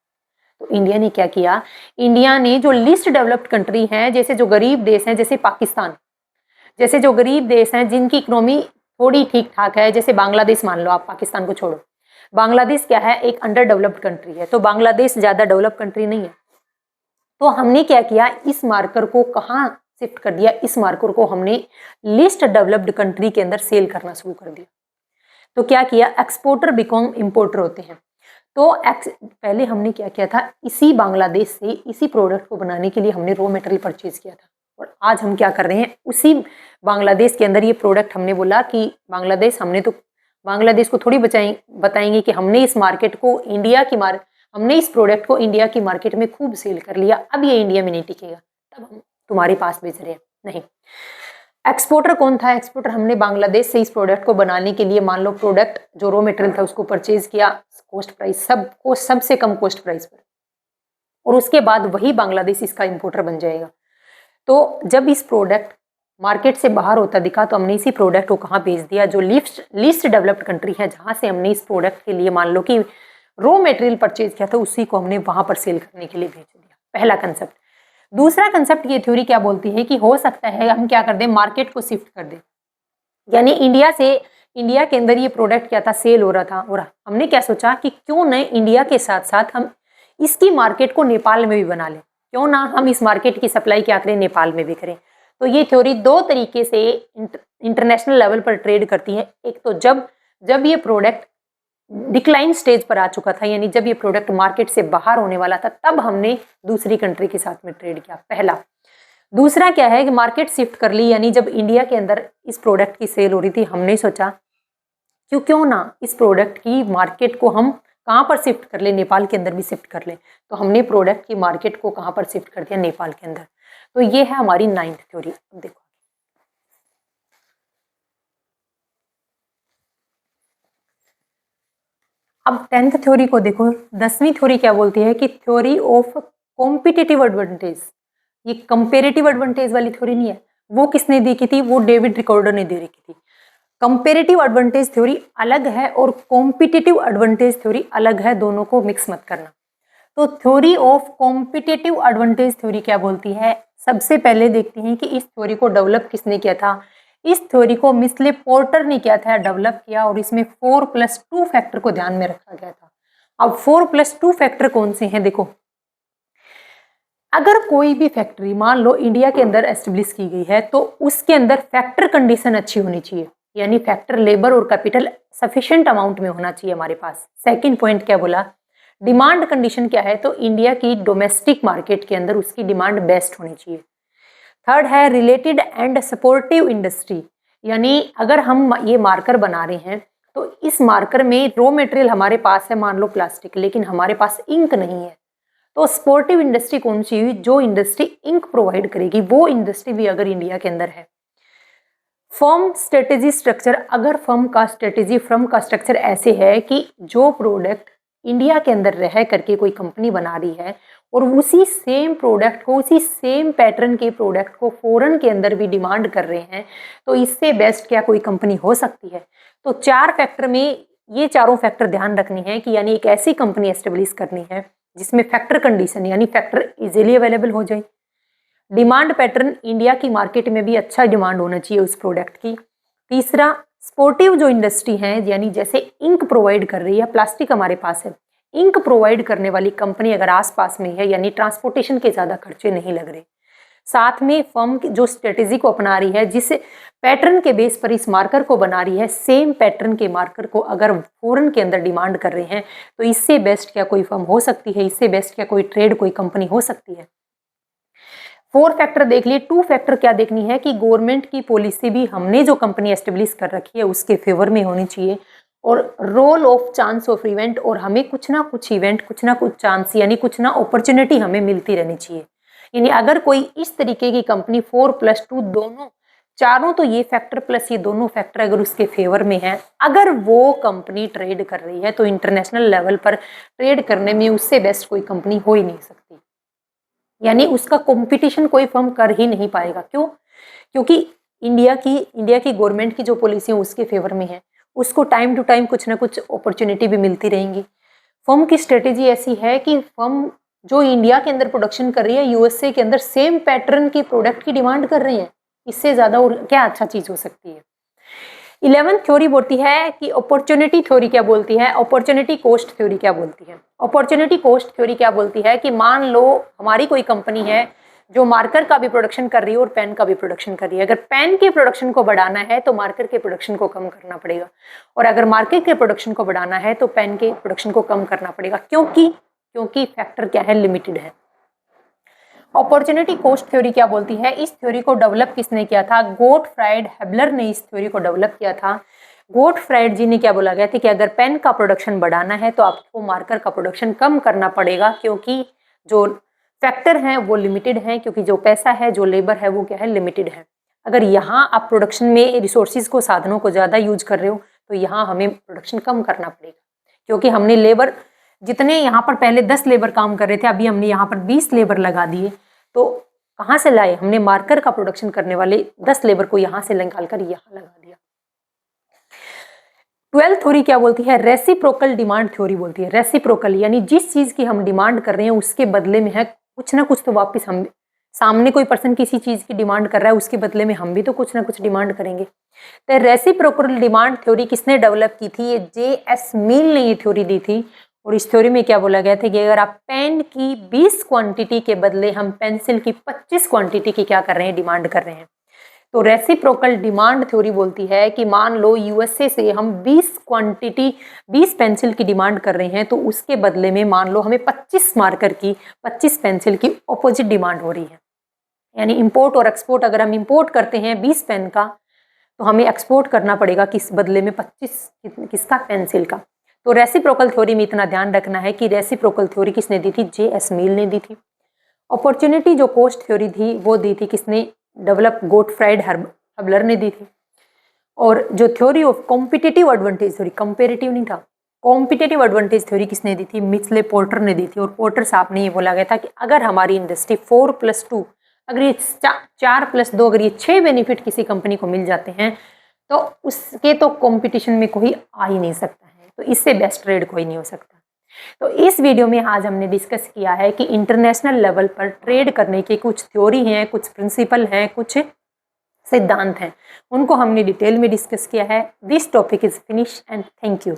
तो इंडिया ने क्या किया, इंडिया ने जो लिस्ट डेवलप्ड कंट्री हैं, जैसे जो गरीब देश हैं, जैसे पाकिस्तान, जैसे जो गरीब देश हैं जिनकी इकोनॉमी थोड़ी ठीक ठाक है, जैसे बांग्लादेश, मान लो आप पाकिस्तान को छोड़ो, बांग्लादेश क्या है, एक अंडर डेवलप्ड कंट्री है, तो बांग्लादेश ज़्यादा डेवलप कंट्री नहीं है। तो हमने क्या किया, इस मार्कर को कहाँ शिफ्ट कर दिया, इस मार्कर को हमने लिस्ट डेवलप्ड कंट्री के अंदर सेल करना शुरू कर दिया। तो क्या किया, एक्सपोर्टर बिकॉम इंपोर्टर होते हैं। तो पहले हमने क्या किया था, इसी बांग्लादेश से इसी प्रोडक्ट को बनाने के लिए हमने रॉ मटेरियल परचेज किया था, और आज हम क्या कर रहे हैं, उसी बांग्लादेश के अंदर ये प्रोडक्ट हमने बोला कि बांग्लादेश, हमने तो बांग्लादेश को थोड़ी बताएंगे कि हमने इस मार्केट को हमने इस प्रोडक्ट को इंडिया की मार्केट में खूब सेल कर लिया, अब ये इंडिया में नहीं टिकेगा, तब हम तुम्हारे पास बेच रहे हैं, नहीं। एक्सपोर्टर कौन था, एक्सपोर्टर हमने बांग्लादेश से इस प्रोडक्ट को बनाने के लिए, मान लो प्रोडक्ट जो रॉ मटेरियल था उसको परचेज किया, कॉस्ट प्राइस सबसे कम कॉस्ट प्राइस पर, और उसके बाद वही बांग्लादेश इसका इंपोर्टर बन जाएगा। तो जब इस प्रोडक्ट मार्केट से बाहर होता दिखा, तो हमने इसी प्रोडक्ट को कहाँ भेज दिया, जो लिस्ट डेवलप्ड कंट्री है जहाँ से हमने इस प्रोडक्ट के लिए मान लो कि रॉ मटेरियल परचेज किया था, उसी को हमने वहाँ पर सेल करने के लिए भेज दिया। पहला कंसेप्ट। दूसरा कंसेप्ट, ये थ्योरी क्या बोलती है कि हो सकता है हम क्या कर दें, मार्केट को शिफ्ट कर दें, यानी इंडिया के अंदर ये प्रोडक्ट क्या था, सेल हो रहा था, और हमने क्या सोचा कि क्यों न इंडिया के साथ साथ हम इसकी मार्केट को नेपाल में भी बना लें, क्यों ना हम इस मार्केट की सप्लाई क्या करें, नेपाल में भी करें। तो ये थ्योरी दो तरीके से इंटरनेशनल लेवल पर ट्रेड करती है। एक तो जब ये प्रोडक्ट डिक्लाइन स्टेज पर आ चुका था, यानी जब ये प्रोडक्ट मार्केट से बाहर होने वाला था, तब हमने दूसरी कंट्री के साथ में ट्रेड किया, पहला। दूसरा क्या है कि मार्केट शिफ्ट कर ली, यानी जब इंडिया के अंदर इस प्रोडक्ट की सेल हो रही थी, हमने सोचा क्यों ना इस प्रोडक्ट की मार्केट को हम कहाँ पर शिफ्ट कर ले, नेपाल के अंदर भी शिफ्ट कर ले। तो हमने प्रोडक्ट की मार्केट को कहाँ पर शिफ्ट कर दिया, नेपाल के अंदर। तो ये है हमारी 9th थ्योरी। देखो अब 10th थ्योरी को देखो, 10वीं थ्योरी क्या बोलती है कि थ्योरी ऑफ कॉम्पिटिटिव एडवांटेज। ये कंपेरेटिव एडवांटेज वाली थ्योरी नहीं है, वो किसने दी की थी, वो डेविड रिकॉर्डर ने दे रखी थी। कंपेरेटिव एडवांटेज थ्योरी अलग है और कॉम्पिटिटिव एडवांटेज थ्योरी अलग है, दोनों को मिक्स मत करना। तो theory of competitive advantage theory क्या बोलती है, सबसे पहले देखते हैं कि इस थ्योरी को डेवलप किसने किया था। इस थ्योरी को मिस्ले पोर्टर ने किया था, डेवलप किया, और इसमें 4+2 फैक्टर को ध्यान में रखा गया था। अब 4+2 फैक्टर कौन से हैं, देखो, अगर कोई भी फैक्ट्री मान लो इंडिया के अंदर एस्टेब्लिश की गई है तो उसके अंदर फैक्टर कंडीशन अच्छी होनी चाहिए, यानी फैक्टर लेबर और कैपिटल सफिशिएंट अमाउंट में होना चाहिए हमारे पास। सेकंड पॉइंट क्या बोला, डिमांड कंडीशन क्या है, तो इंडिया की डोमेस्टिक मार्केट के अंदर उसकी डिमांड बेस्ट होनी चाहिए। थर्ड है रिलेटेड एंड सपोर्टिव इंडस्ट्री, यानी अगर हम ये मार्कर बना रहे हैं तो इस मार्कर में रॉ मटेरियल हमारे पास है, मान लो प्लास्टिक, लेकिन हमारे पास इंक नहीं है, तो स्पोर्टिव इंडस्ट्री कौन सी हुई, जो इंडस्ट्री इंक प्रोवाइड करेगी, वो इंडस्ट्री भी अगर इंडिया के अंदर है। फर्म स्ट्रेटेजी स्ट्रक्चर, अगर फर्म का स्ट्रक्चर ऐसे है कि जो प्रोडक्ट इंडिया के अंदर रह करके कोई कंपनी बना रही है और उसी सेम प्रोडक्ट को, उसी सेम पैटर्न के प्रोडक्ट को फॉरेन के अंदर भी डिमांड कर रहे हैं, तो इससे बेस्ट क्या कोई कंपनी हो सकती है। तो 4 फैक्टर में ये चारों फैक्टर ध्यान रखनी है कि यानी एक ऐसी कंपनी एस्टेब्लिश करनी है जिसमें फैक्टर कंडीशन यानी फैक्टर इजीली अवेलेबल हो जाए, डिमांड पैटर्न इंडिया की मार्केट में भी अच्छा डिमांड होना चाहिए उस प्रोडक्ट की। तीसरा, स्पोर्टिव जो इंडस्ट्री है, यानी जैसे इंक प्रोवाइड कर रही है, प्लास्टिक हमारे पास है, इंक प्रोवाइड करने वाली कंपनी अगर आसपास में है, यानी ट्रांसपोर्टेशन के ज़्यादा खर्चे नहीं लग रहे। साथ में फर्म जो स्ट्रेटेजी को अपना रही है, जिस पैटर्न के बेस पर इस मार्कर को बना रही है, सेम पैटर्न के मार्कर को अगर फॉरेन के अंदर डिमांड कर रहे हैं, तो इससे बेस्ट क्या कोई फर्म हो सकती है, इससे बेस्ट क्या कोई ट्रेड, कोई कंपनी हो सकती है। 4 फैक्टर देख लिए। 2 फैक्टर क्या देखनी है कि गवर्नमेंट की पॉलिसी भी हमने जो कंपनी एस्टेब्लिश कर रखी है उसके फेवर में होनी चाहिए, और role of chance of event, और हमें कुछ ना कुछ इवेंट, कुछ ना कुछ चांस, यानी कुछ ना अपॉर्चुनिटी हमें मिलती रहनी चाहिए। यानी अगर कोई इस तरीके की कंपनी 4+2 दोनों, चारों तो ये फैक्टर प्लस ये दोनों फैक्टर अगर उसके फेवर में है, अगर वो कंपनी ट्रेड कर रही है, तो इंटरनेशनल लेवल पर ट्रेड करने में उससे बेस्ट कोई कंपनी हो ही नहीं सकती, यानी उसका कंपटीशन कोई फर्म कर ही नहीं पाएगा। क्यों? क्योंकि इंडिया की गवर्नमेंट की जो पॉलिसी है उसके फेवर में है, उसको टाइम टू टाइम कुछ ना कुछ अपॉर्चुनिटी भी मिलती रहेंगी। फर्म की स्ट्रेटेजी ऐसी है कि फर्म जो इंडिया के अंदर प्रोडक्शन कर रही है, यूएसए के अंदर सेम पैटर्न की प्रोडक्ट की डिमांड कर रही है, इससे ज़्यादा और क्या अच्छा चीज़ हो सकती है। 11th थ्योरी बोलती है कि अपॉर्चुनिटी थ्योरी क्या बोलती है, अपॉर्चुनिटी कॉस्ट थ्योरी क्या बोलती है। अपॉर्चुनिटी कॉस्ट थ्योरी क्या बोलती है कि मान लो हमारी कोई कंपनी है जो मार्कर का भी प्रोडक्शन कर रही है और पेन का भी प्रोडक्शन कर रही है। अगर पेन के प्रोडक्शन को बढ़ाना है तो मार्कर के प्रोडक्शन को कम करना पड़ेगा, और अगर मार्कर के प्रोडक्शन को बढ़ाना है तो पेन के प्रोडक्शन को कम करना पड़ेगा। क्योंकि फैक्टर क्या है, लिमिटेड है। अपॉर्चुनिटी कॉस्ट थ्योरी क्या बोलती है, इस थ्योरी को डेवलप किसने किया था, गोटफ्राइड हेबलर ने इस थ्योरी को डेवलप किया था। गोटफ्राइड जी ने क्या बोला गया था कि अगर पेन का प्रोडक्शन बढ़ाना है तो आपको मार्कर का प्रोडक्शन कम करना पड़ेगा, क्योंकि जो फैक्टर हैं वो लिमिटेड हैं, क्योंकि जो पैसा है, जो लेबर है, वो क्या है, लिमिटेड है। अगर यहाँ आप प्रोडक्शन में रिसोर्सिस को, साधनों को ज़्यादा यूज कर रहे हो, तो यहाँ हमें प्रोडक्शन कम करना पड़ेगा, क्योंकि हमने लेबर जितने यहाँ पर पहले 10 लेबर काम कर रहे थे, अभी हमने यहाँ पर 20 लेबर लगा दिए, तो कहाँ से लाए, हमने मार्कर का प्रोडक्शन करने वाले 10 लेबर को यहाँ से निकाल कर यहाँ लगा दिया। 12th थ्योरी क्या बोलती है, रेसिप्रोकल डिमांड थ्योरी बोलती है। रेसिप्रोकल यानी जिस चीज की हम डिमांड कर रहे हैं उसके बदले में है कुछ ना कुछ तो वापस हम, सामने कोई पर्सन किसी चीज की डिमांड कर रहा है, उसके बदले में हम भी तो कुछ ना कुछ डिमांड करेंगे। तो रेसिप्रोकल डिमांड थ्योरी किसने डेवलप की थी, ये J.S. मील ने ये थ्योरी दी थी। और इस थ्योरी में क्या बोला गया था कि अगर आप पेन की 20 क्वांटिटी के बदले हम पेंसिल की 25 क्वांटिटी की क्या कर रहे हैं, डिमांड कर रहे हैं, तो रेसिप्रोकल डिमांड थ्योरी बोलती है कि मान लो यूएसए से हम 20 पेंसिल की डिमांड कर रहे हैं, तो उसके बदले में मान लो हमें 25 मार्कर की, 25 पेंसिल की ऑपोजिट डिमांड हो रही है। यानी इंपोर्ट और एक्सपोर्ट, अगर हम इंपोर्ट करते हैं 20 पेन का, तो हमें एक्सपोर्ट करना पड़ेगा किस बदले में, 25 किसका, पेंसिल का। तो रेसिप्रोकल थ्योरी में इतना ध्यान रखना है कि रेसिप्रोकल थ्योरी किसने दी थी, J.S. मील ने दी थी। अपॉर्चुनिटी जो कॉस्ट थ्योरी थी वो दी थी किसने, डेवलप गोटफ्राइड हेबलर ने दी थी। और जो theory of competitive advantage theory, comparative नहीं था, कॉम्पिटेटिव एडवांटेज थ्योरी किसने दी थी? मिचले पोर्टर ने दी थी। और पोर्टर साहब ने ये बोला गया था कि अगर हमारी इंडस्ट्री 4+2, अगर ये 4+2, अगर ये 6 बेनिफिट किसी कंपनी को मिल जाते हैं तो उसके तो कंपटीशन में कोई आ ही नहीं सकता है, तो इससे बेस्ट ट्रेड कोई नहीं हो सकता। तो इस वीडियो में आज हमने डिस्कस किया है कि इंटरनेशनल लेवल पर ट्रेड करने की कुछ थ्योरी हैं, कुछ प्रिंसिपल हैं, कुछ सिद्धांत हैं, उनको हमने डिटेल में डिस्कस किया है। This topic is finish and thank you.